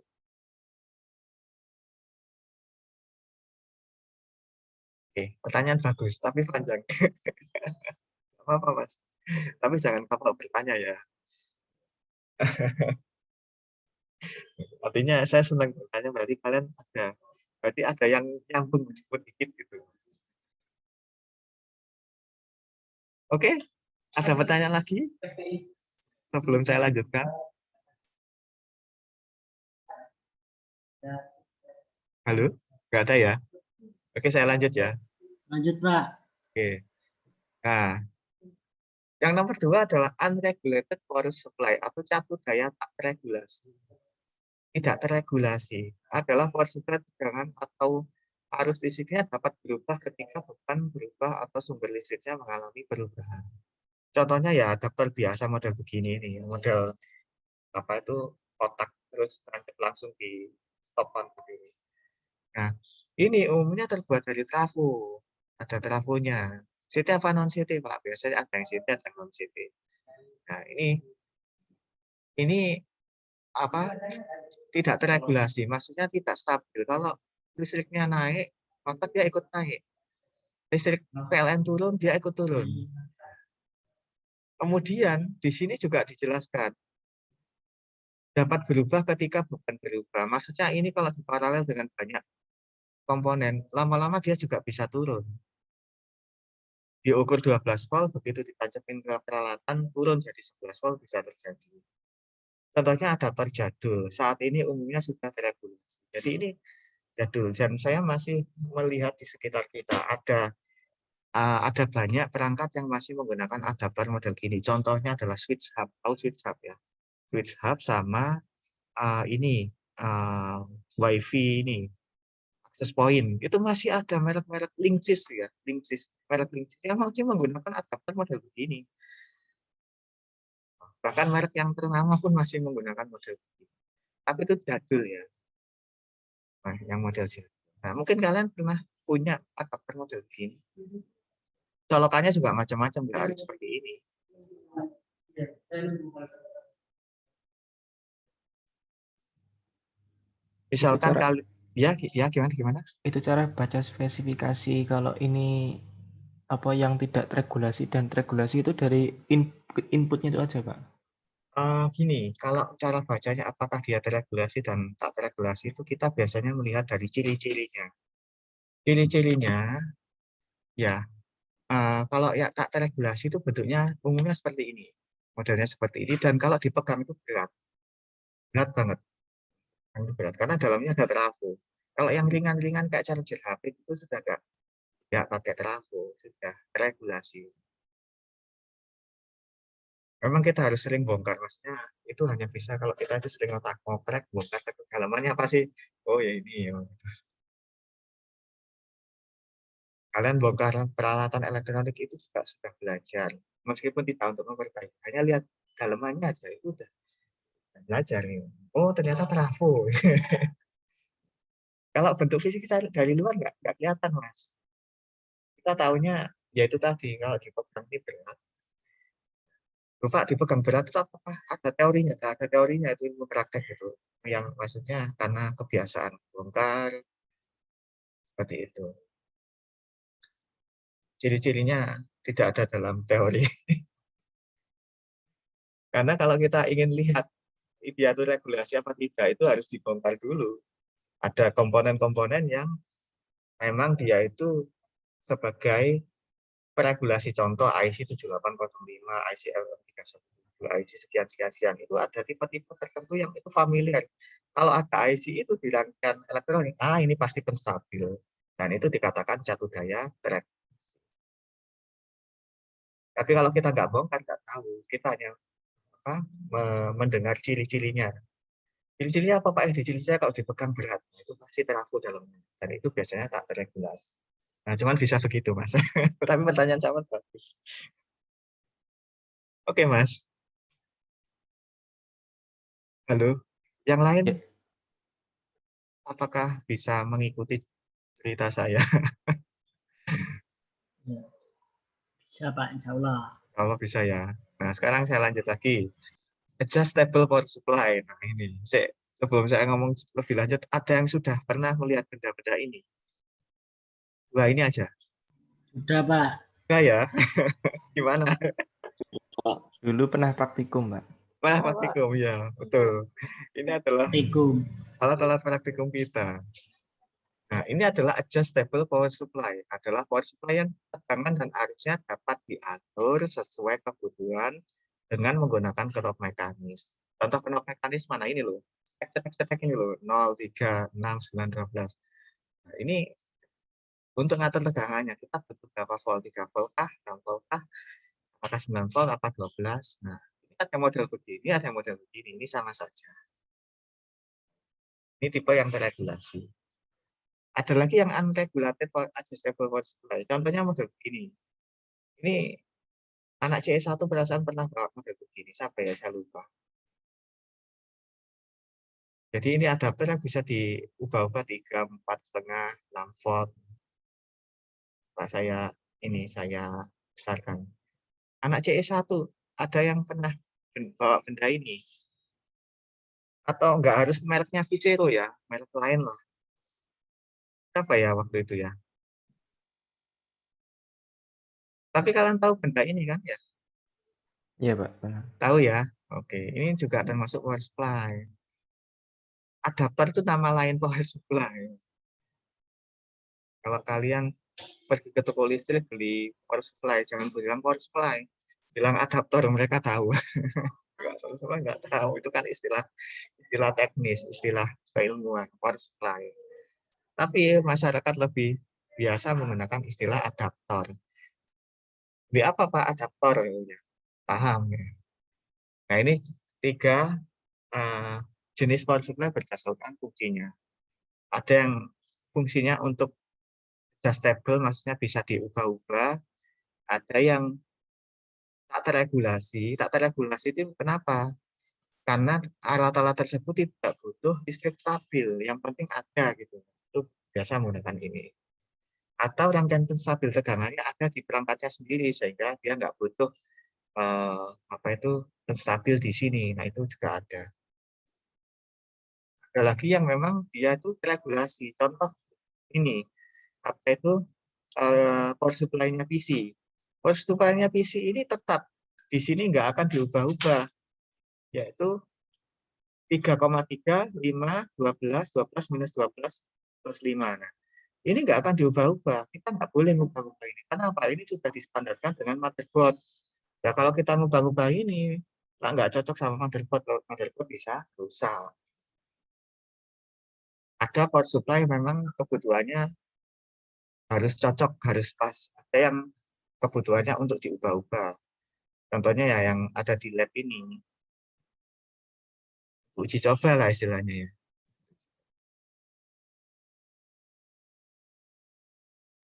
Oke, pertanyaan bagus tapi panjang. Apa Mas? Tapi jangan kapok bertanya ya. Artinya saya senang bertanya, berarti ada yang nyambung sedikit gitu. Oke, ada pertanyaan lagi? Sebelum saya lanjutkan. Halo? Nggak ada ya? Oke, saya lanjut ya. Lanjut, Pak. Oke. Nah, yang nomor 2 adalah unregulated power supply atau catu daya tak teregulasi. Tidak teregulasi adalah power supply tegangan atau arus listriknya dapat berubah ketika beban berubah atau sumber listriknya mengalami perubahan. Contohnya ya adaptor biasa model begini nih, model apa itu kotak terus tancap langsung di stop kontak ini. Nah, ini umumnya terbuat dari trafo. Ada trafonya. CT apa non CT, Pak? Biasanya ada yang CT, ada yang non CT. Nah, ini apa? Tidak teregulasi, maksudnya tidak stabil. Kalau listriknya naik, maka dia ikut naik. Listrik PLN turun, dia ikut turun. Kemudian di sini juga dijelaskan dapat berubah ketika beban berubah. Maksudnya ini kalau diparalel dengan banyak komponen, lama-lama dia juga bisa turun. Diukur 12 volt, begitu ditancapin ke peralatan, turun jadi 11 volt bisa terjadi. Contohnya adaptor jadul, saat ini umumnya sudah teregulasi. Jadi ini jadul, dan saya masih melihat di sekitar kita ada banyak perangkat yang masih menggunakan adaptor model gini. Contohnya adalah switch hub, tahu switch hub ya? Switch hub sama ini WiFi ini, access point. Itu masih ada merek-merek Linksys ya, Linksys, merek Linksys yang masih menggunakan adaptor model begini. Bahkan merek yang ternama pun masih menggunakan model begini. Tapi itu jadul ya. Nah, yang model jadul. Nah, mungkin kalian pernah punya adaptor model begini. Colokannya juga macam-macam, nggak harus seperti ini. Misalkan ya gimana? Itu cara baca spesifikasi kalau ini apa yang tidak teregulasi dan teregulasi itu dari inputnya itu aja, Pak. Gini, kalau cara bacanya apakah dia teregulasi dan tak teregulasi itu kita biasanya melihat dari ciri-cirinya. Ciri-cirinya ya kalau ya tak teregulasi itu bentuknya umumnya seperti ini, modelnya seperti ini, dan kalau dipegang itu berat banget, itu berat karena dalamnya ada trafo. Kalau yang ringan-ringan kayak charger HP itu sudah nggak pakai trafo, sudah teregulasi. Memang kita harus sering bongkar, maksudnya itu hanya bisa kalau kita itu sering ngoprek, bongkar ke kedalamannya apa sih? Oh ya ini ya. Kalian bongkar peralatan elektronik itu juga sudah belajar, meskipun tidak untuk memperbaiki, hanya lihat dalamannya aja itu udah belajar nih. Oh ternyata trafo. Kalau bentuk fisik kita dari luar nggak kelihatan, Mas. Kita tahunya ya itu tadi, kalau dipegang ini berat. Bapak dipegang berat itu apakah ada teorinya? Nggak ada teorinya, itu ilmu praktek itu. Yang maksudnya karena kebiasaan bongkar seperti itu. Ciri-cirinya tidak ada dalam teori. Karena kalau kita ingin lihat dia itu regulasi apa tidak, itu harus dibongkar dulu. Ada komponen-komponen yang memang dia itu sebagai peregulasi, contoh IC 7805, IC LM312, IC sekian-sekian, itu ada tipe-tipe tertentu yang itu familiar. Kalau ada IC itu di rangkaian elektronik, ini pasti penstabil. Dan itu dikatakan catu daya teregulasi. Tapi kalau kita nggak bongkar, nggak tahu. Kita hanya mendengar ciri-cirinya. Ciri-cirinya apa Pak? Ciri-cirinya kalau dipegang berat, itu pasti trafo dalamnya. Dan itu biasanya tak teregulasi. Nah, cuman bisa begitu, Mas. Tapi pertanyaan sama bagus. Oke, Mas. Halo. Yang lain, apakah bisa mengikuti cerita saya? Bisa, Pak. Insya Allah. Kalau bisa ya. Nah, sekarang saya lanjut lagi. Adjustable power supply. Nah, ini. Sebelum saya ngomong lebih lanjut, ada yang sudah pernah melihat benda-benda ini? Wah, ini aja. Sudah, Pak. Enggak ya? Gimana? Dulu pernah praktikum, Pak. Pernah praktikum, ya. Betul. Ini adalah alat-alat praktikum kita. Nah, ini adalah adjustable power supply. Adalah power supply yang tegangan dan arusnya dapat diatur sesuai kebutuhan dengan menggunakan knop mekanis. Contoh knop mekanis mana ini loh? Cetek ini loh, 0, 3, 6, 9, 12. Nah, ini untuk ngatur tegangannya kita butuh berapa volt, 3 volt kah, 6 volt kah, apakah 9 volt, apa 12. Nah, ini ada model begini, ada model begini, ini sama saja. Ini tipe yang terregulasi. Ada lagi yang unregulated adjustable power supply. Contohnya model begini. Ini anak CE1 perasaan pernah bawa model begini, sampai ya saya lupa. Jadi ini adapter yang bisa diubah-ubah 3, 4,5, 6 volt. Pak saya besarkan. Anak CE1 ada yang pernah bawa benda ini. Atau enggak harus mereknya Vicero ya, merek lain lah. Apa ya waktu itu ya? Tapi kalian tahu benda ini kan ya? Iya, Pak. Benar. Tahu ya? Oke, ini juga termasuk power supply. Adapter itu nama lain power supply. Kalau kalian pergi ke toko listrik beli power supply, jangan bilang power supply, bilang adaptor, mereka tahu. Power supply nggak tahu, itu kan istilah teknis, istilah keilmuan power supply. Tapi masyarakat lebih biasa menggunakan istilah adaptor. Di apa Pak adaptor? Paham ya? Nah ini 3 jenis power supply berdasarkan fungsinya. Ada yang fungsinya untuk adjustable, maksudnya bisa diubah-ubah. Ada yang tak terregulasi. Tak terregulasi itu kenapa? Karena alat-alat tersebut tidak butuh listrik stabil. Yang penting ada gitu. Itu biasa menggunakan ini. Atau rangkaian stabil tegangannya ada di perangkatnya sendiri sehingga dia nggak butuh stabil di sini. Nah itu juga ada. Ada lagi yang memang dia itu terregulasi. Contoh ini power supply-nya PC. Power supply-nya PC ini tetap di sini nggak akan diubah-ubah, yaitu 3,3, 5, 12, 12 minus 12 plus 5. Nah, ini nggak akan diubah-ubah. Kita nggak boleh ngubah-ubah ini. Kenapa? Ini sudah distandarkan dengan motherboard. Ya kalau kita ngubah-ubah ini, nggak cocok sama motherboard. Motherboard bisa rusak. Ada power supply memang kebutuhannya harus cocok, harus pas. Ada yang kebutuhannya untuk diubah-ubah. Contohnya ya yang ada di lab ini. Uji coba lah istilahnya ya.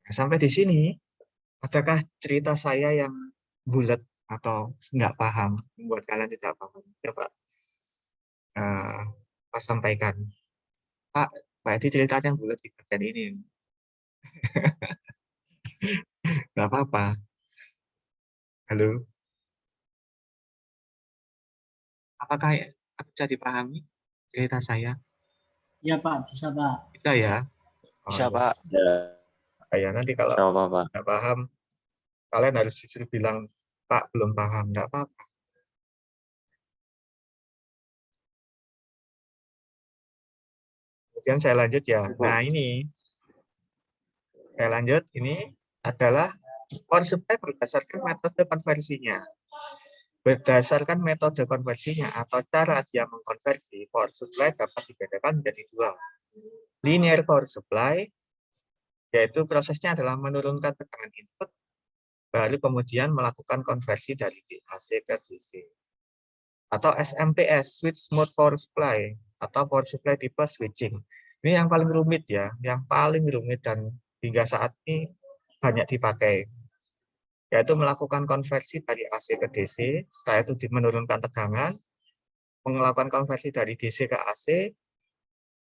Nah, sampai di sini, adakah cerita saya yang bulat atau nggak paham, membuat kalian tidak paham? Coba Pak sampaikan. Pak Edi ceritanya bulat di bagian ini. Nggak apa-apa. Halo? Apakah bisa dipahami cerita saya? Ya Pak, bisa Pak. Bisa ya? Bisa, ya. Pak. Ya, nanti kalau nggak paham, kalian harus justru bilang, Pak belum paham, nggak apa-apa. Kemudian saya lanjut ya. Nah ini, saya lanjut, ini adalah power supply berdasarkan metode konversinya. Berdasarkan metode konversinya atau cara dia mengkonversi, power supply dapat dibedakan menjadi 2. Linear power supply, yaitu prosesnya adalah menurunkan tekanan input, baru kemudian melakukan konversi dari AC ke DC. Atau SMPS, Switch Mode Power Supply, atau Power Supply tipe switching. Ini yang paling rumit ya, yang paling rumit dan hingga saat ini banyak dipakai. Yaitu melakukan konversi dari AC ke DC, setelah itu menurunkan tegangan, melakukan konversi dari DC ke AC,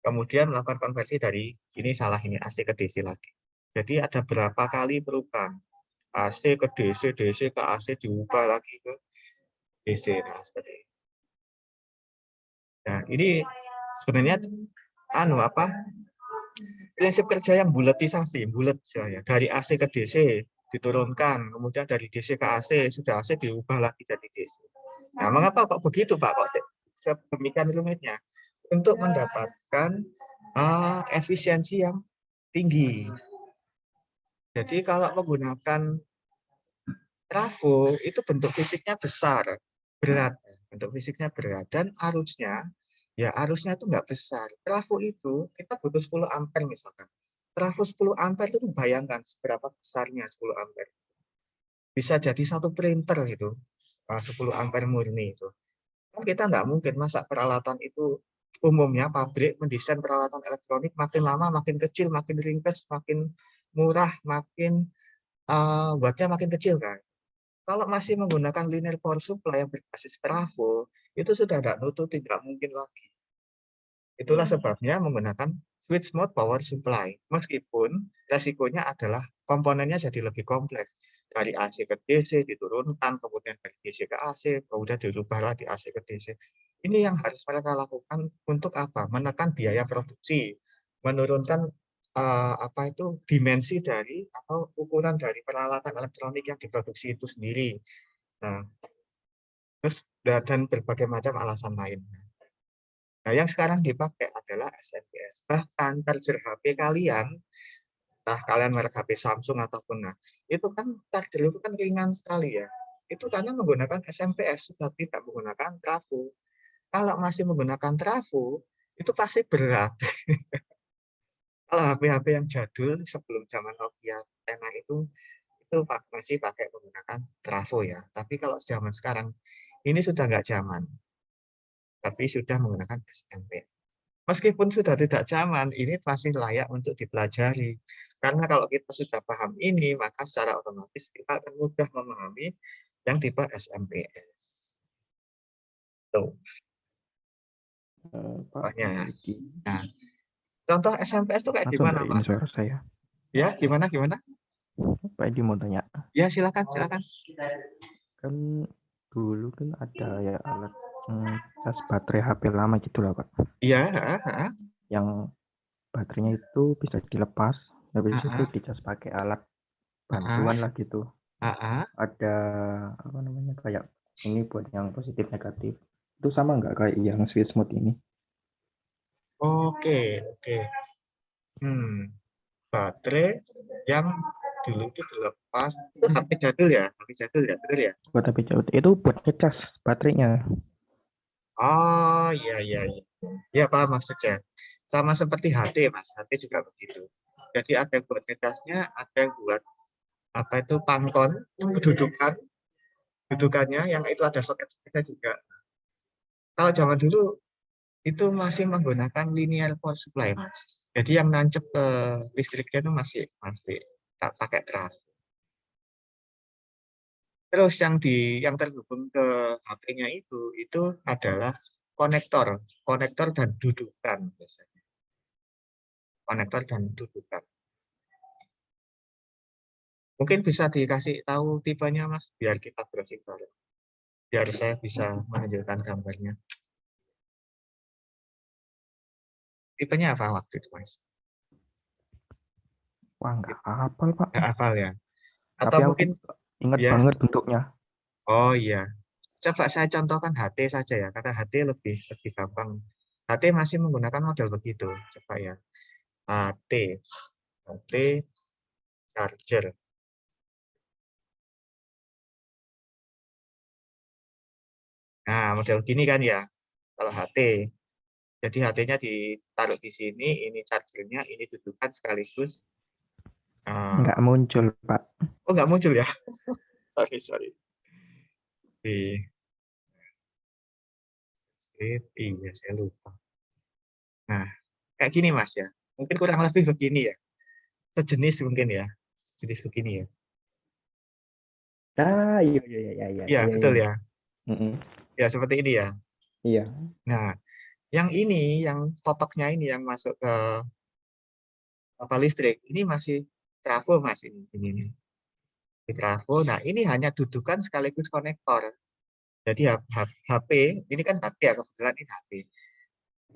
kemudian melakukan konversi dari AC ke DC lagi. Jadi ada berapa kali perubahan AC ke DC, DC ke AC diubah lagi ke DC. Nah, seperti ini. Nah, ini sebenarnya prinsip kerja yang buletisasi, bulet ya, dari AC ke DC diturunkan, kemudian dari DC ke AC, sudah AC diubah lagi jadi DC. Nah, mengapa kok begitu Pak? Kok sedemikian rumitnya? Untuk mendapatkan efisiensi yang tinggi. Jadi kalau menggunakan trafo itu bentuk fisiknya besar, berat, bentuk fisiknya berat, dan arusnya itu nggak besar. Trafo itu kita butuh 10 ampere misalkan. trafo 10 ampere itu bayangkan seberapa besarnya 10 ampere. Bisa jadi satu printer itu 10 ampere murni itu. Kan kita nggak mungkin masa peralatan itu umumnya pabrik mendesain peralatan elektronik makin lama makin kecil, makin ringkas, makin murah, makin wattnya makin kecil kan. Kalau masih menggunakan linear power supply yang berbasis trafo, itu sudah tidak nututi, tidak mungkin lagi. Itulah sebabnya menggunakan switch mode power supply. Meskipun resikonya adalah komponennya jadi lebih kompleks. Dari AC ke DC diturunkan, kemudian dari DC ke AC, kemudian dirubah lagi AC ke DC. Ini yang harus mereka lakukan untuk apa? Menekan biaya produksi, menurunkan dimensi dari atau ukuran dari peralatan elektronik yang diproduksi itu sendiri. Nah, terus dan berbagai macam alasan lain. Nah, yang sekarang dipakai adalah SMPS. Bahkan charger HP kalian, entah kalian merek HP Samsung ataupun itu kan charger itu kan ringan sekali ya. Itu karena menggunakan SMPS, tapi tidak menggunakan trafo. Kalau masih menggunakan trafo, itu pasti berat. Kalau HP-HP yang jadul sebelum zaman Nokia Tena itu masih pakai menggunakan trafo ya. Tapi kalau zaman sekarang ini sudah nggak zaman, tapi sudah menggunakan SMP. Meskipun sudah tidak zaman, ini masih layak untuk dipelajari. Karena kalau kita sudah paham ini, maka secara otomatis kita akan mudah memahami yang tipe SMPS. Tuh. Pokoknya. Nah, contoh SMPS itu kayak gimana, Pak? Suara saya. Ya, gimana? Pak Edi mau tanya. Ya, silakan. Kan dulu kan ada ya alat cas baterai HP lama gitu lah, Pak. Iya. Yang baterainya itu bisa dilepas, habis itu dicas pakai alat bantuan lah gitu. Ada apa namanya kayak ini buat yang positif negatif. Itu sama nggak kayak yang switch mode ini? Oke. Baterai yang dulu itu dilepas, itu HP jadul ya, betul ya? Buat HP jadul itu buat ngecas baterainya. Oh iya. Ya paham maksudnya. Sama seperti HD Mas, HD juga begitu. Jadi ada yang buat ngecasnya, ada yang buat pangkon, dudukannya yang itu ada soket-soketnya juga. Kalau zaman dulu itu masih menggunakan linear power supply Mas. Jadi yang nancep ke listriknya itu masih pakai trafo. Terus yang terhubung ke HP-nya itu adalah konektor dan dudukan biasanya. Konektor dan dudukan. Mungkin bisa dikasih tahu tipenya Mas, biar kita browsing bareng. Biar saya bisa menunjukkan gambarnya. Tipenya apa waktu itu Mas? Wah, nggak hafal Pak. Nggak hafal ya? Atau Tapi mungkin ingat ya. banget bentuknya. Oh iya. Coba saya contohkan HT saja ya, karena HT lebih gampang. HT masih menggunakan model begitu. Coba ya. HT charger. Nah, model gini kan ya, kalau HT. Jadi HT-nya ditaruh di sini, ini chargernya, ini dudukan sekaligus. Nggak muncul, Pak. Oh, nggak muncul ya? Sorry. Iya, saya lupa. Nah, kayak gini Mas ya. Mungkin kurang lebih begini ya. Sejenis mungkin ya. Sejenis begini ya. Iya. Iya, betul ya. Ya, seperti ini ya. Iya. Nah, yang ini, yang totoknya ini yang masuk ke listrik, ini masih trafo Mas ini. Di trafo. Nah, ini hanya dudukan sekaligus konektor. Jadi HP, ini kan HP ya, kebetulan ini HP.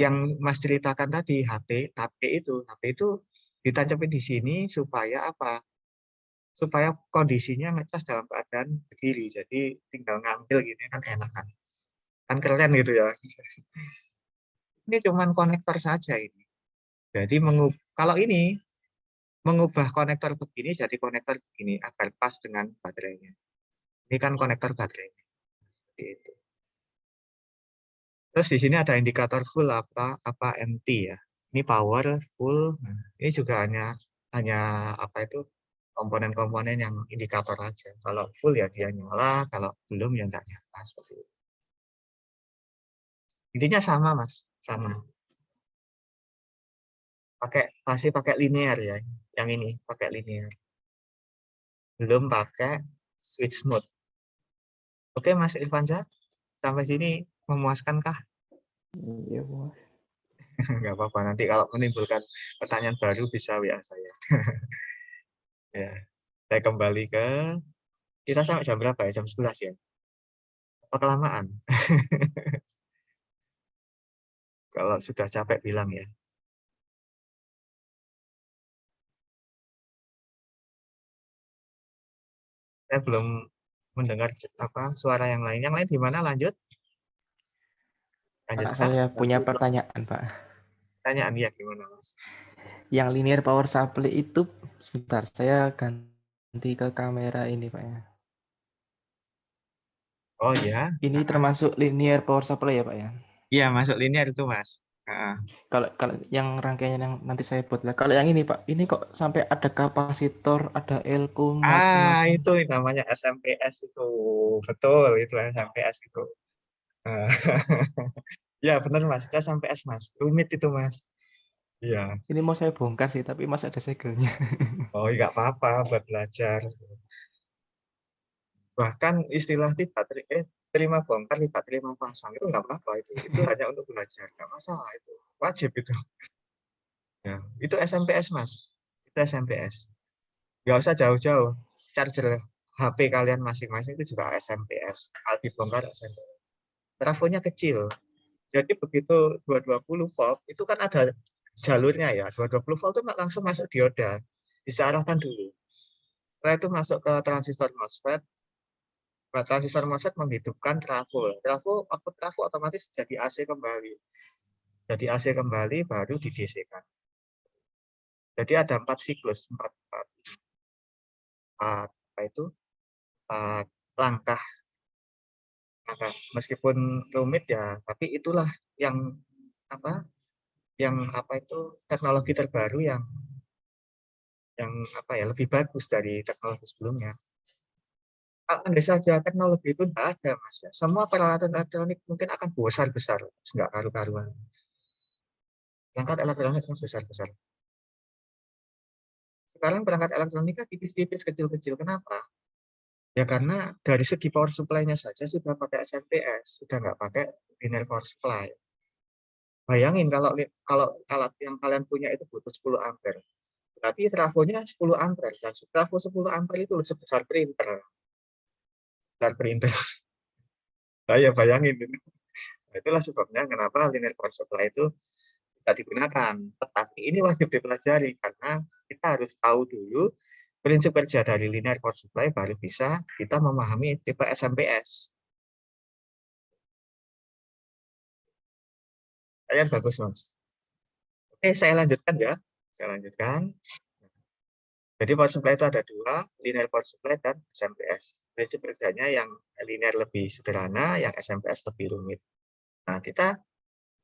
Yang Mas ceritakan tadi, HP itu ditancapin di sini supaya apa? Supaya kondisinya ngecas dalam keadaan berdiri. Jadi tinggal ngambil gini kan enak kan. Kan keren gitu ya. Ini cuman konektor saja ini. Jadi kalau ini mengubah konektor begini jadi konektor begini agar pas dengan baterainya. Ini kan konektor baterainya. Seperti itu. Terus di sini ada indikator full apa empty ya. Ini power full. Nah, ini juga hanya apa itu komponen-komponen yang indikator aja. Kalau full ya dia nyala, kalau belum ya enggak nyala seperti itu. Intinya sama, Mas, sama. Pasti pakai linear ya. Yang ini pakai linear. Belum pakai switch mode. Oke, Mas Irfansyah, sampai sini memuaskankah? Iya, Mas. Nggak apa-apa, nanti kalau menimbulkan pertanyaan baru bisa WA saya. Ya, saya kembali ke, kita sampai jam berapa ya? Jam 11 ya? Apa kelamaan? Kalau sudah capek bilang ya. Saya belum mendengar suara yang lain. Yang lain di mana? Lanjut? Pak, Lanjutkah? saya punya pertanyaan, Pak. Pertanyaan ya gimana, Mas? Yang linear power supply itu, sebentar, saya ganti ke kamera ini, Pak ya. Oh ya. Ini termasuk linear power supply ya, Pak ya? Iya, masuk linear itu, Mas. Kalau yang rangkaian yang nanti saya buat lah. Kalau yang ini, Pak, ini kok sampai ada kapasitor, ada elkum, macam-macam. Itu namanya SMPS itu. Betul, itu SMPS itu. Ya, benar, Mas. SMPS, Mas. Rumit itu, Mas. Iya. Ini mau saya bongkar sih, tapi masih ada segelnya. Oh, nggak apa-apa buat belajar. Bahkan istilah terima bongkar, tidak terima pasang itu nggak apa-apa itu. Itu hanya untuk belajar, nggak masalah itu. Wajib itu. Ya, itu SMPS, Mas. Itu SMPS. Nggak usah jauh-jauh. Charger HP kalian masing-masing itu juga SMPS. Dibongkar SMPS. Trafonya kecil. Jadi begitu 220 volt itu kan ada jalurnya ya. 220 volt itu langsung masuk dioda. Diarahkan dulu. Setelah itu masuk ke transistor MOSFET. Transistor MOSFET menghidupkan trafo. Output trafo otomatis jadi AC kembali. Jadi AC kembali baru di DC kan. Jadi ada 4 siklus, 4 langkah. Meskipun rumit ya, tapi itulah yang teknologi terbaru yang lebih bagus dari teknologi sebelumnya. Andai saja teknologi itu tidak ada, Mas, ya, semua peralatan elektronik mungkin akan besar-besar, nggak karu-karuan. Perangkat elektronik kan besar-besar. Sekarang perangkat elektronika tipis-tipis, kecil-kecil. Kenapa? Ya karena dari segi power supply-nya saja sudah pakai SMPS, sudah nggak pakai linear power supply. Bayangin kalau alat yang kalian punya itu butuh 10 ampere. Berarti trafonya 10 ampere. Dan trafo 10 ampere itu sebesar printer. Besar printer. Saya bayangin. Itulah sebabnya kenapa linear power supply itu tidak digunakan. Tetapi ini wajib dipelajari karena kita harus tahu dulu prinsip kerja dari linear power supply baru bisa kita memahami tipe SMPS. Kalian bagus, Mas. Oke, saya lanjutkan ya. Saya lanjutkan. Jadi power supply itu ada dua, linear power supply dan SMPS. Prinsip kerjanya yang linear lebih sederhana, yang SMPS lebih rumit. Nah, kita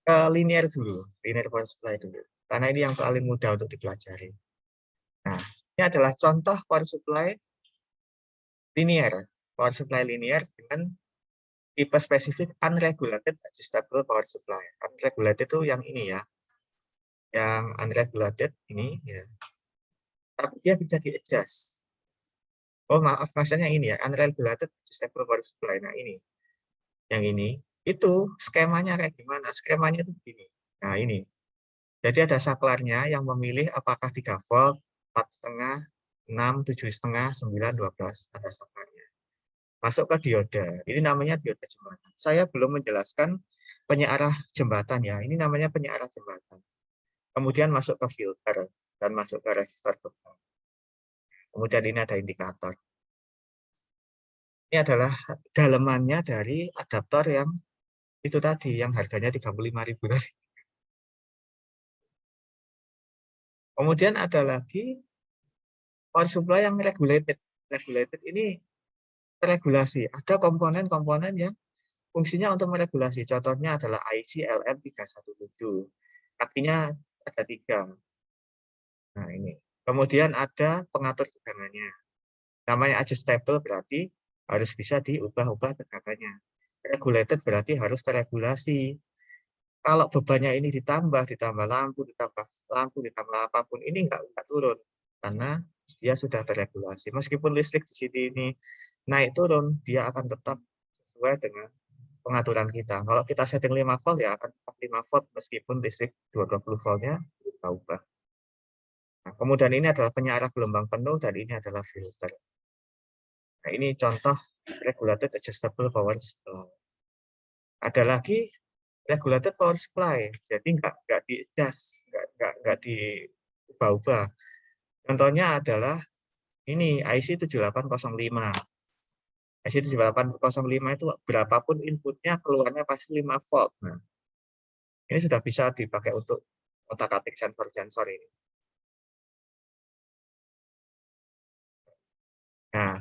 ke linear dulu, linear power supply dulu. Karena ini yang paling mudah untuk dipelajari. Nah, ini adalah contoh power supply linear. Power supply linear dengan tipe spesifik unregulated adjustable power supply. Unregulated itu yang ini ya. Yang unregulated ini ya. Tapi dia bisa di-adjust. Oh maaf, maksudnya ini ya, unregulated adjustable power supply. Nah ini, yang ini, itu skemanya kayak gimana? Skemanya itu begini. Nah ini, jadi ada saklarnya yang memilih apakah 3 volt, 4,5, 6, 7,5, 9, 12, ada saklarnya. Masuk ke dioda, ini namanya dioda jembatan. Saya belum menjelaskan penyearah jembatan ya, ini namanya penyearah jembatan. Kemudian masuk ke filter, dan masuk ke resistor beban. Kemudian ini ada indikator. Ini adalah dalemannya dari adaptor yang itu tadi, yang harganya 35.000 tadi. Kemudian ada lagi power supply yang regulated. Regulated ini terregulasi. Ada komponen-komponen yang fungsinya untuk meregulasi. Contohnya adalah IC LM317. Artinya ada 3. Nah, ini. Kemudian ada pengatur tegangannya. Namanya adjustable berarti harus bisa diubah-ubah tegangannya. Regulated berarti harus terregulasi. Kalau bebannya ini ditambah lampu, ditambah apapun, ini nggak turun. Karena dia sudah terregulasi. Meskipun listrik di sini ini naik turun, dia akan tetap sesuai dengan pengaturan kita. Kalau kita setting 5 volt, ya akan tetap 5 volt meskipun listrik 220 voltnya berubah-ubah. Nah, kemudian ini adalah penyaring gelombang penuh, dan ini adalah filter. Nah, ini contoh regulated adjustable power supply. Ada lagi regulated power supply, jadi nggak di-adjust, nggak diubah-ubah. Contohnya adalah ini IC 7805. IC 7805 itu berapapun inputnya, keluarnya pasti 5 volt. Nah, ini sudah bisa dipakai untuk otak-atik sensor-sensor ini. Nah,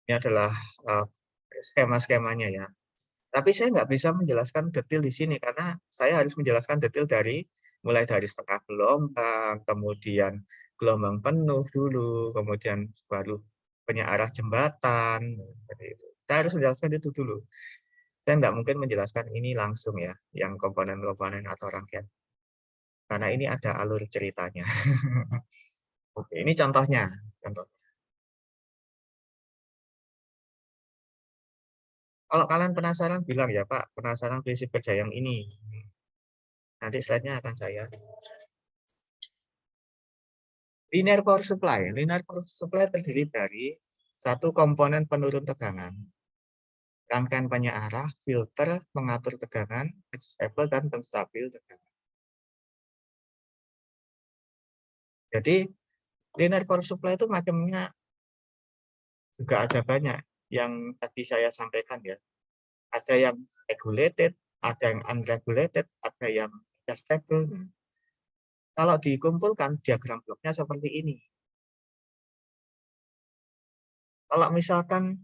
ini adalah skema-skemanya ya. Tapi saya nggak bisa menjelaskan detail di sini karena saya harus menjelaskan detail mulai dari setengah gelombang, kemudian gelombang penuh dulu, kemudian baru penyaring jembatan, seperti itu. Saya harus menjelaskan itu dulu. Saya nggak mungkin menjelaskan ini langsung ya, yang komponen-komponen atau rangkaian. Karena ini ada alur ceritanya. Oke, ini contohnya. Kalau kalian penasaran, bilang ya Pak, penasaran prinsip kerja yang ini. Nanti slide-nya akan saya. Linear power supply. Linear power supply terdiri dari satu komponen penurun tegangan, rangkaian penyaring, filter, pengatur tegangan, adjustable, dan penstabil tegangan. Jadi, linear power supply itu macamnya juga ada banyak. Yang tadi saya sampaikan ya. Ada yang regulated, ada yang unregulated, ada yang adjustable. Kalau dikumpulkan, diagram bloknya seperti ini. Kalau misalkan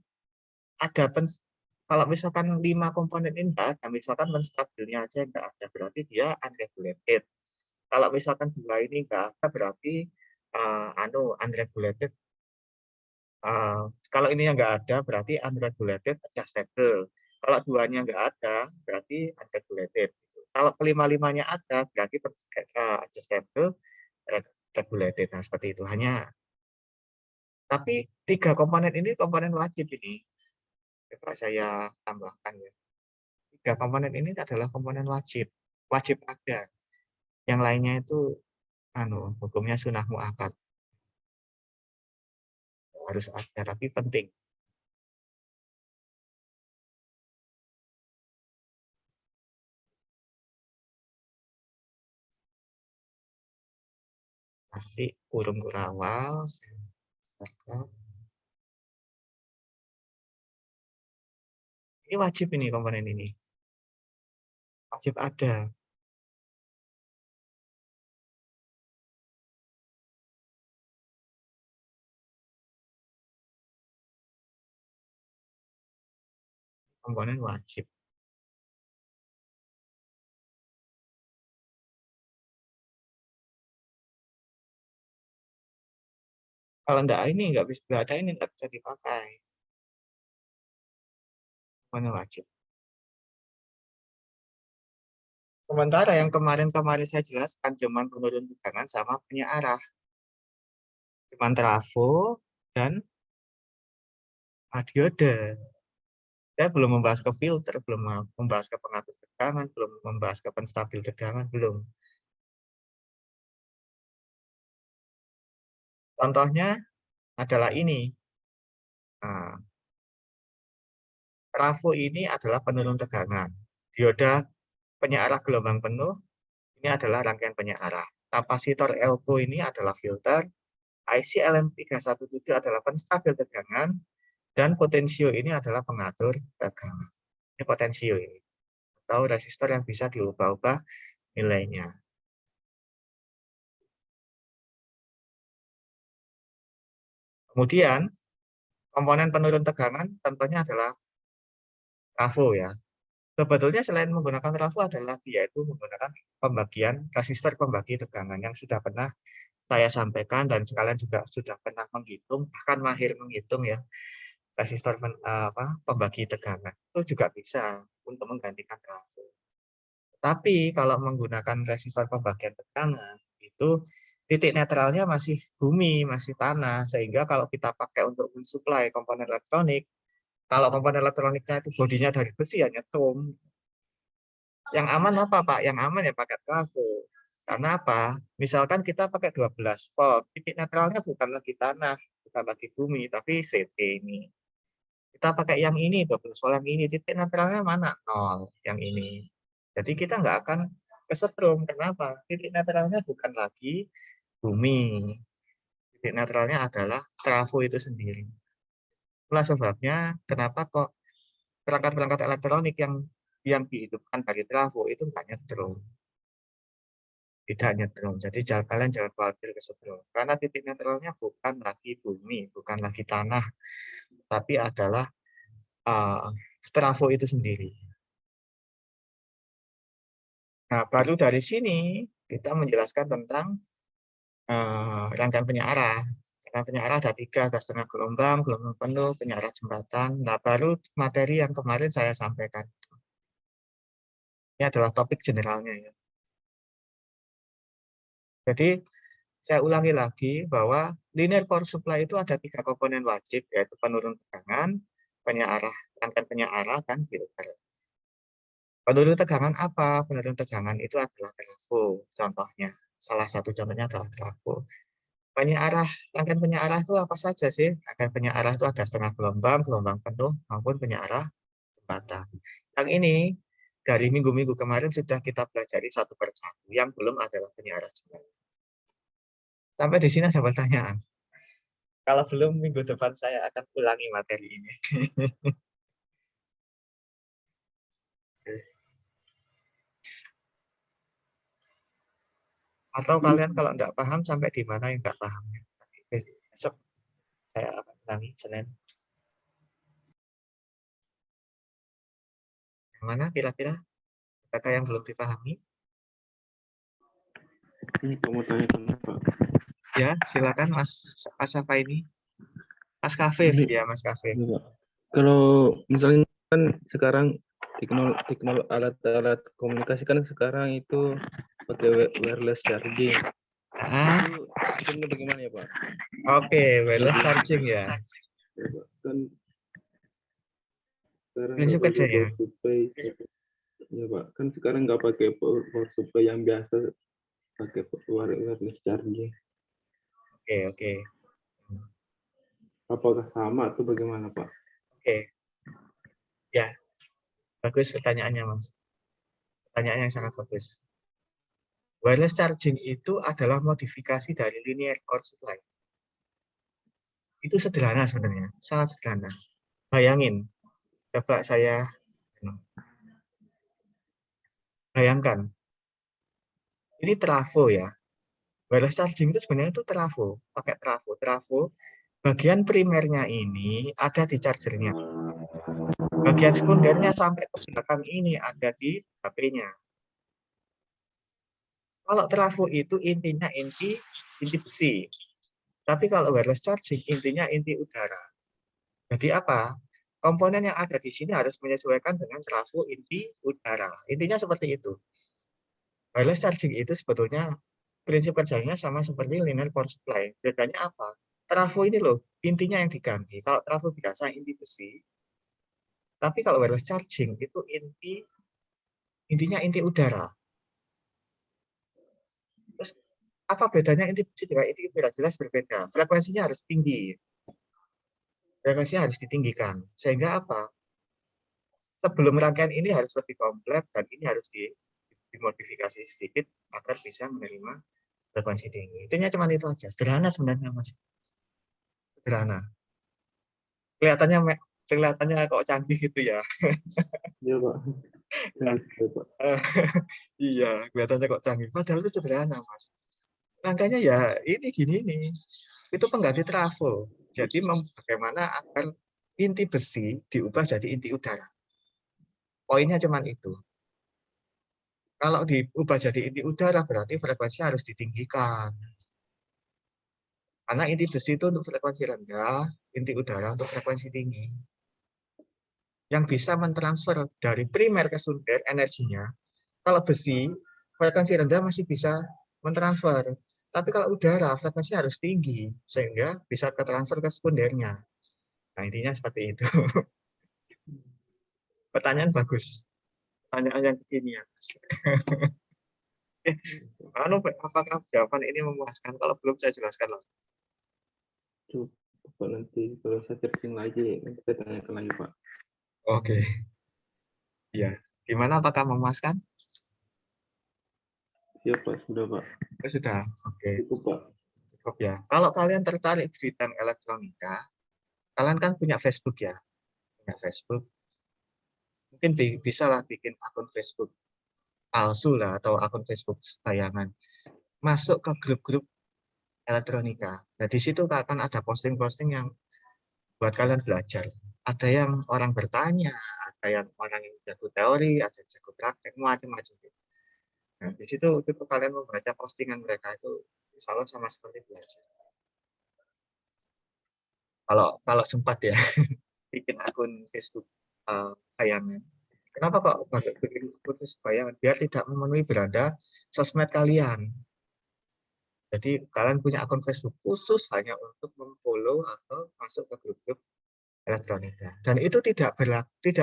kalau misalkan 5 komponen ini enggak ada, misalkan penstabilnya aja enggak ada, berarti dia unregulated. Kalau misalkan 2 ini enggak ada, berarti unregulated. Kalau ini yang enggak ada, berarti unregulated adjustable. Kalau 2-nya enggak ada, berarti unregulated. Kalau kelima-limanya ada, berarti adjustable, regulated. Nah, seperti itu. Tapi 3 komponen ini komponen wajib ini. Coba saya tambahkan ya. 3 komponen ini adalah komponen wajib. Wajib ada. Yang lainnya itu hukumnya sunah muakkad. Harus ada, tapi penting. Masih kurung kurawal. Ini wajib ini komponen ini. Wajib ada. Komponen wajib. Kalau enggak ada ini enggak bisa dipakai. Komponen wajib. Sementara yang kemarin saya jelaskan cuman penurun tegangan sama penyaring. Cuman trafo dan diode. Saya belum membahas ke filter, belum membahas ke pengatur tegangan, belum membahas ke penstabil tegangan, belum. Contohnya adalah ini. Nah, trafo ini adalah penurun tegangan. Dioda penyaring gelombang penuh, ini adalah rangkaian penyaring. Kapasitor elko ini adalah filter. IC LM317 adalah penstabil tegangan. Dan potensio ini adalah pengatur tegangan. Ini potensio ini. Atau resistor yang bisa diubah-ubah nilainya. Kemudian, komponen penurun tegangan tentunya adalah trafo ya. Sebetulnya selain menggunakan trafo ada lagi, yaitu menggunakan pembagian resistor pembagi tegangan yang sudah pernah saya sampaikan dan sekalian juga sudah pernah menghitung, bahkan mahir menghitung ya, resistor pembagi tegangan itu juga bisa untuk menggantikan trafo. Tapi kalau menggunakan resistor pembagian tegangan itu titik netralnya masih bumi, masih tanah, sehingga kalau kita pakai untuk mensuplai komponen elektronik, kalau komponen elektroniknya itu bodinya dari besi ya nyetrum. Yang aman apa Pak? Yang aman ya pakai trafo. Karena apa? Misalkan kita pakai 12 volt, titik netralnya bukan lagi tanah, bukan lagi bumi, tapi CT ini. Kita pakai yang ini, 12 volt yang ini, titik netralnya mana? 0, yang ini. Jadi kita nggak akan kesetrum. Kenapa? Titik netralnya bukan lagi bumi. Titik netralnya adalah trafo itu sendiri. Itulah sebabnya kenapa kok perangkat-perangkat elektronik yang dihidupkan dari trafo itu nggak nyetrum. Tidak nyetrum. Jadi kalian jangan khawatir kesetrum. Karena titik netralnya bukan lagi bumi, bukan lagi tanah, tapi adalah trafo itu sendiri. Nah, baru dari sini kita menjelaskan tentang rangkaian penyearah. Rangkaian penyearah ada 3, ada setengah gelombang, gelombang penuh, penyearah jembatan. Nah, baru materi yang kemarin saya sampaikan. Ini adalah topik generalnya ya. Jadi saya ulangi lagi bahwa linear power supply itu ada 3 komponen wajib, yaitu penurun tegangan, penyearah, rangkaian penyearah, dan filter. Penurun tegangan apa? Penurun tegangan itu adalah trafo, contohnya. Salah satu contohnya adalah trafo. Penyearah, rangkaian penyearah itu apa saja sih? Rangkaian penyearah itu ada setengah gelombang, gelombang penuh, maupun penyearah jembatan. Yang ini dari minggu-minggu kemarin sudah kita pelajari satu persatu. Yang belum adalah penyearah jembatan. Sampai di sini ada pertanyaan. Kalau belum, minggu depan saya akan ulangi materi ini. Atau kalian kalau enggak paham, sampai di mana yang enggak paham. Besok saya akan ulangi, Senin. Yang mana kira-kira? Kata yang belum dipahami? Kamu tanya kenapa? Ya, silakan Mas apa ini? Mas Kafif, ya Mas Kafif. Kalau misalnya kan sekarang teknologi alat-alat komunikasi kan sekarang itu pakai wireless charging. Itu bagaimana ya Pak? Oke, wireless charging ya. Kan sekarang Prinsip nggak pakai kerjanya. power supply. Ya Pak, kan sekarang nggak pakai power supply yang biasa, pakai wireless charging. Oke. Apakah sama atau bagaimana Pak? Oke. Ya, bagus pertanyaannya Mas. Pertanyaan yang sangat bagus. Wireless charging itu adalah modifikasi dari linear power supply. Itu sederhana sebenarnya, sangat sederhana. Bayangin, coba saya bayangkan. Ini trafo ya. Wireless charging itu sebenarnya itu trafo, pakai trafo. Trafo bagian primernya ini ada di chargernya. Bagian sekundernya sampai ke belakang ini ada di HP-nya. Kalau trafo itu intinya inti besi. Tapi kalau wireless charging intinya inti udara. Jadi apa? Komponen yang ada di sini harus menyesuaikan dengan trafo inti udara. Intinya seperti itu. Wireless charging itu sebetulnya prinsip kerjanya sama seperti linear power supply. Bedanya apa? Trafo ini loh, intinya yang diganti. Kalau trafo biasa inti besi, tapi kalau wireless charging itu intinya inti udara. Terus apa bedanya inti besi dengan inti udara? Jelas berbeda. Frekuensinya harus tinggi. Frekuensinya harus ditinggikan. Sehingga apa? Sebelum rangkaian ini harus lebih kompleks dan ini harus dimodifikasi sedikit agar bisa menerima frekuensi tinggi. Intinya cuma itu aja. Sederhana sebenarnya Mas. Sederhana. Kelihatannya kok canggih gitu ya. Iya Pak. Iya, kelihatannya kok canggih. Padahal itu sederhana Mas. Rangkaiannya ya ini gini nih. Itu pengganti trafo. Jadi bagaimana agar inti besi diubah jadi inti udara. Poinnya cuma itu. Kalau diubah jadi inti udara berarti frekuensinya harus ditinggikan. Karena inti besi itu untuk frekuensi rendah, inti udara untuk frekuensi tinggi. Yang bisa mentransfer dari primer ke sekunder energinya, kalau besi, frekuensi rendah masih bisa mentransfer. Tapi kalau udara, frekuensinya harus tinggi, sehingga bisa ketransfer ke sekundernya. Nah, intinya seperti itu. Pertanyaan bagus. Pertanyaan yang kekinian. Apakah jawaban ini memuaskan? Kalau belum, saya jelaskan lagi. Coba nanti kalau saya searching lagi, nanti saya tanyakan lagi, Pak. Oke. Ya. Gimana? Apakah memuaskan? Siap, Pak. Sudah, Pak. Sudah. Oke. Cukup, Pak. Cukup ya. Kalau kalian tertarik di bidang elektronika, kalian kan punya Facebook ya? Punya Facebook. Mungkin bisa lah bikin akun Facebook palsu lah, atau akun Facebook bayangan. Masuk ke grup-grup elektronika. Nah, di situ akan ada posting-posting yang buat kalian belajar. Ada yang orang bertanya, ada yang orang yang jago teori, ada yang jago praktek, macam-macam. Nah, di situ kalian membaca postingan mereka itu, insya Allah sama seperti belajar. Kalau sempat ya, bikin akun Facebook bayangan. Kenapa kok bikin akun Facebook bayangan? Biar tidak memenuhi beranda sosmed kalian. Jadi kalian punya akun Facebook khusus hanya untuk memfollow atau masuk ke grup-grup elektronika. Dan itu tidak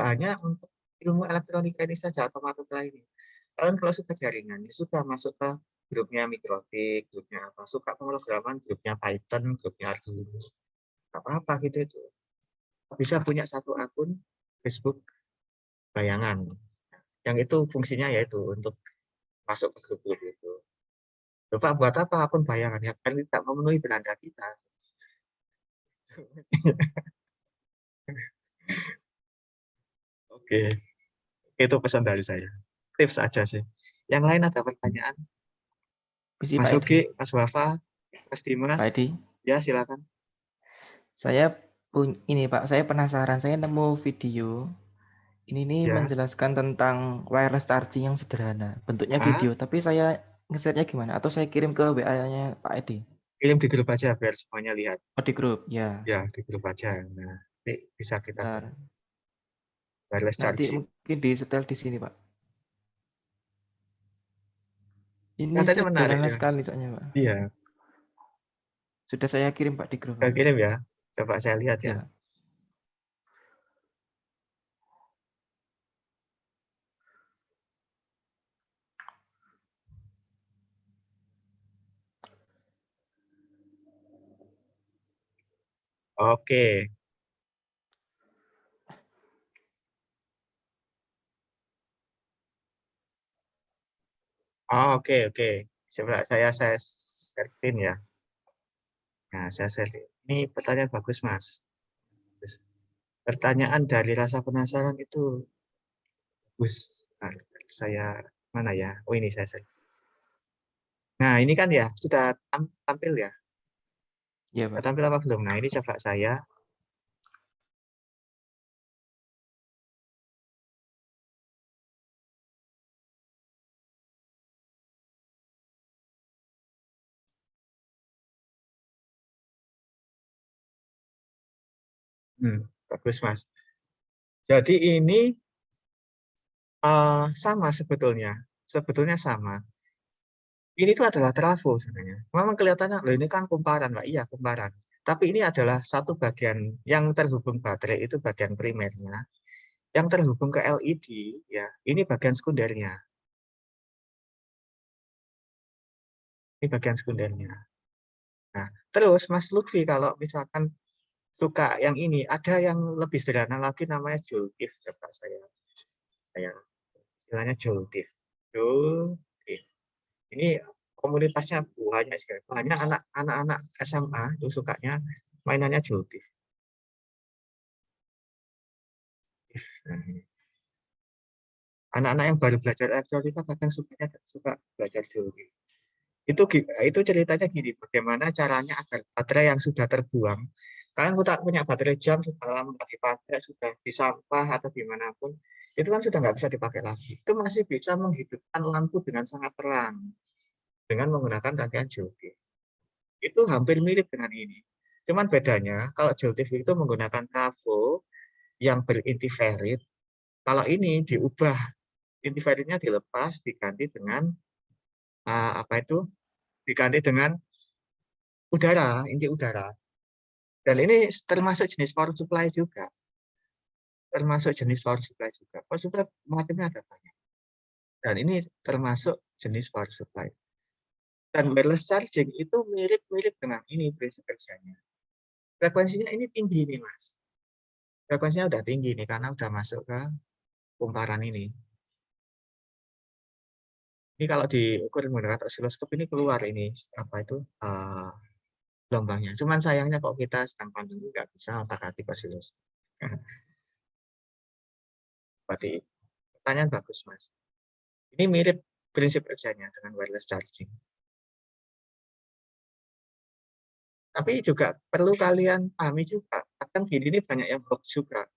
hanya untuk ilmu elektronika ini saja atau mata lainnya. Kalian kalau suka jaringan, ya sudah masuk ke grupnya Mikrotik, grupnya apa, suka pemrograman, grupnya Python, grupnya Arduino. Apa-apa gitu itu. Bisa punya satu akun Facebook bayangan. Yang itu fungsinya yaitu untuk masuk ke grup-grup itu. Pak, buat apa akun bayangan? Ya kan tidak memenuhi beranda kita. Oke, itu pesan dari saya. Tips aja sih. Yang lain ada pertanyaan? Misi Mas Pak Ugi, Edi. Mas Wafa, Mas Dimas. Pak Edi, Ya, silakan. saya ini Pak, saya penasaran. Saya nemu video. Ini nih Ya. menjelaskan tentang wireless charging yang sederhana. Bentuknya Ah, video, tapi saya nge-share-nya gimana? Atau saya kirim ke WA-nya Pak Edi? kirim di grup aja biar semuanya lihat. Oh, di grup, ya. Ya, di grup aja. Nah, nanti bisa kita Bentar. wireless Nanti charging. mungkin di-setel di sini, Pak. Ini Katanya menarik sederhana ya. sekali soalnya, Pak. Iya, Sudah saya kirim, Pak, di grup. saya Pak. kirim ya. Coba saya lihat ya. Ya. Oke. Oh, oke. Coba saya share-in ya. Nah, saya share. Ini pertanyaan bagus, Mas. Pertanyaan dari rasa penasaran itu bagus. Nah, saya mana ya? Oh, ini saya share. Nah, ini kan ya sudah tampil ya. Iya, Sudah Pak. tampil apa belum? Nah, ini coba saya bagus, Mas. Jadi ini sama sebetulnya. Sebetulnya sama. Ini tuh adalah trafo sebenarnya. Memang kelihatannya, loh ini kan kumparan, Pak. Iya, kumparan. Tapi ini adalah satu bagian yang terhubung baterai, itu bagian primernya. Yang terhubung ke LED, ya, ini bagian sekundernya. Ini bagian sekundernya. Nah, terus Mas Lutfi kalau misalkan suka yang ini, ada yang lebih sederhana lagi namanya Joultif. Coba saya istilahnya Joultif. Joultif. Ini komunitasnya banyak sekali. Banyak anak-anak SMA itu sukanya mainannya Joultif. Anak-anak yang baru belajar elektronika kadang suka belajar Joultif. Itu ceritanya gini, bagaimana caranya agar baterai yang sudah terbuang, kalian punya baterai jam sudah lama nggak dipakai, sudah di sampah atau dimanapun, itu kan sudah nggak bisa dipakai lagi. Itu masih bisa menghidupkan lampu dengan sangat terang dengan menggunakan rangkaian geotif. Itu hampir mirip dengan ini. Cuman bedanya kalau geotif itu menggunakan trafo yang berintiferit. Kalau ini diubah, intiferitnya dilepas, diganti dengan diganti dengan udara, inti udara. Dan ini termasuk jenis power supply juga. Termasuk jenis power supply juga. Power supply macamnya ada banyak. Dan ini termasuk jenis power supply. Dan wireless charging itu mirip-mirip dengan ini prinsip kerjanya. Frekuensinya ini tinggi nih, Mas. Frekuensinya udah tinggi nih karena udah masuk ke kumparan ini. Ini kalau diukur menggunakan osiloskop ini keluar ini gelombangnya. Cuman sayangnya kok kita sedang pandemi nggak bisa otak-atik osiloskop. Seperti itu. Pertanyaan bagus, Mas. Ini mirip prinsip kerjanya dengan wireless charging. Tapi juga perlu kalian pahami juga, kadang gini ini banyak yang hoax juga.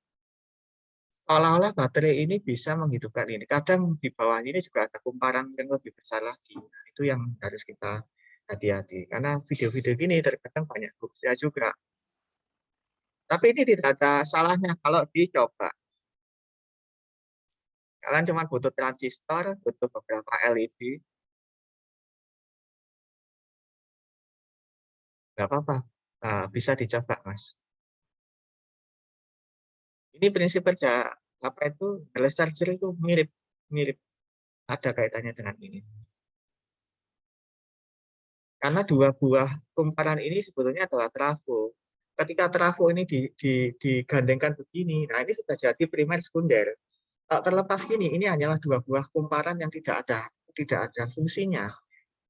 Seolah-olah baterai ini bisa menghidupkan ini. Kadang di bawah ini juga ada kumparan yang lebih besar lagi. Nah, itu yang harus kita hati-hati. Karena video-video gini terkadang banyak hoaxnya juga. Tapi ini tidak ada salahnya kalau dicoba. Kalian cuma butuh transistor, butuh beberapa LED. Nggak apa-apa, bisa dicoba, Mas. Ini prinsip kerja wireless charger itu mirip, ada kaitannya dengan ini. Karena dua buah kumparan ini sebetulnya adalah trafo. Ketika trafo ini digandengkan begini, nah ini sudah jadi primer sekunder. Kalau terlepas gini, ini hanyalah dua buah kumparan yang tidak ada fungsinya.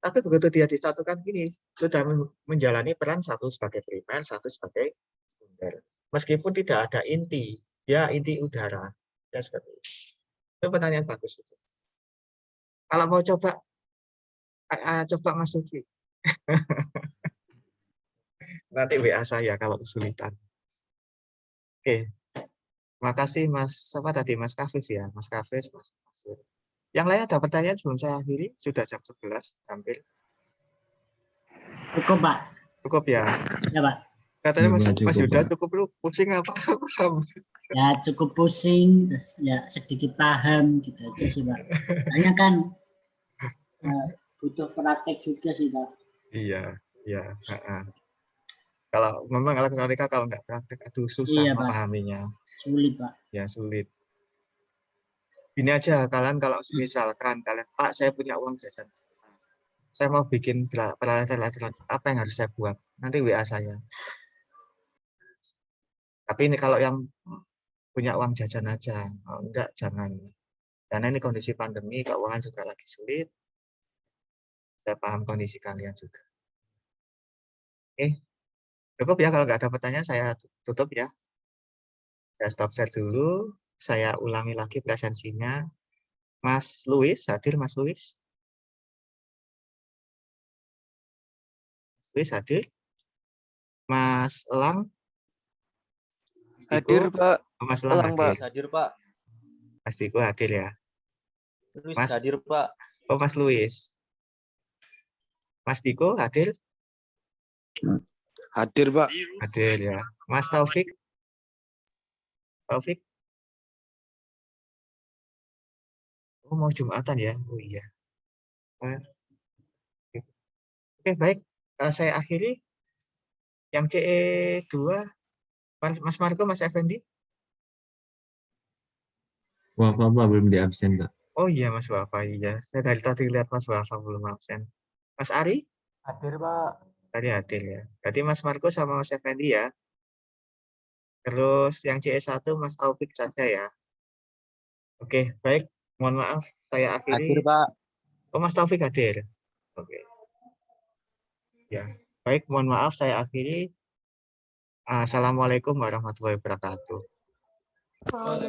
Tapi begitu dia disatukan gini, sudah menjalani peran satu sebagai primer, satu sebagai sekunder. Meskipun tidak ada inti, ya inti udara. Ya seperti itu. Itu pertanyaan bagus itu. Kalau mau coba Mas Lutfi. Nanti WA saya kalau kesulitan. Oke. Terima kasih Mas, Mas Kafif ya, Mas Kafif, Mas. Yang lain ada pertanyaan sebelum saya akhiri? Sudah jam 11 hampir. Cukup, Pak. Cukup ya? Ya, Pak. Katanya Mas Yuda cukup lu pusing apa? Ya, cukup pusing, terus ya sedikit paham gitu aja sih, Pak. Hanya kan butuh praktek juga sih, Pak. Iya. Kalau memang elektronika kalau nggak praktek, aduh susah memahaminya. Sulit, Pak. Ya, sulit. Ini aja, kalian kalau misalkan kalian, Pak, saya punya uang jajan. Saya mau bikin peralatan elektronik, apa yang harus saya buat? Nanti WA saya. Tapi ini kalau yang punya uang jajan aja, oh, enggak, jangan. Karena ini kondisi pandemi, keuangan juga lagi sulit. Saya paham kondisi kalian juga. Cukup ya, kalau nggak ada pertanyaan, saya tutup ya. Saya stop share dulu. Saya ulangi lagi presensinya. Mas Luis, hadir Mas Luis? Mas Luis hadir? Mas Elang? Mas hadir, Pak. Mas Elang hadir. Hadir, Pak. Mas Diko hadir ya? Luis Mas hadir, Pak. Oh, Mas Luis. Mas Diko hadir? Hadir, Pak. Hadir ya. Mas Taufik? Taufik? Oh, mau Jumatan ya? Oh iya. Oke, baik. Saya akhiri. Yang CE2, Mas Marco, Mas Effendi? Wafa belum di absen, Pak. Oh iya, Mas Wafa. Iya. Saya dari tadi lihat Mas Wafa belum absen. Mas Ari? Hadir, Pak. Tadi hadir ya. Berarti Mas Marco sama Mas Effendi ya. Terus yang CE1 Mas Taufik saja ya. Oke, baik. Mohon maaf, saya akhiri. Hadir, Pak. Oh, Mas Taufik hadir. Oke. Ya, baik. Mohon maaf, saya akhiri. Assalamualaikum warahmatullahi wabarakatuh.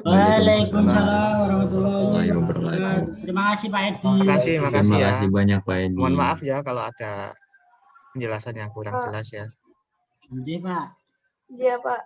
Waalaikumsalam warahmatullahi wabarakatuh. Terima kasih Pak Edi. Terima kasih ya. Banyak Pak Edi. Mohon maaf ya kalau ada penjelasan yang kurang jelas ya. Iya, Pak. Iya, Pak.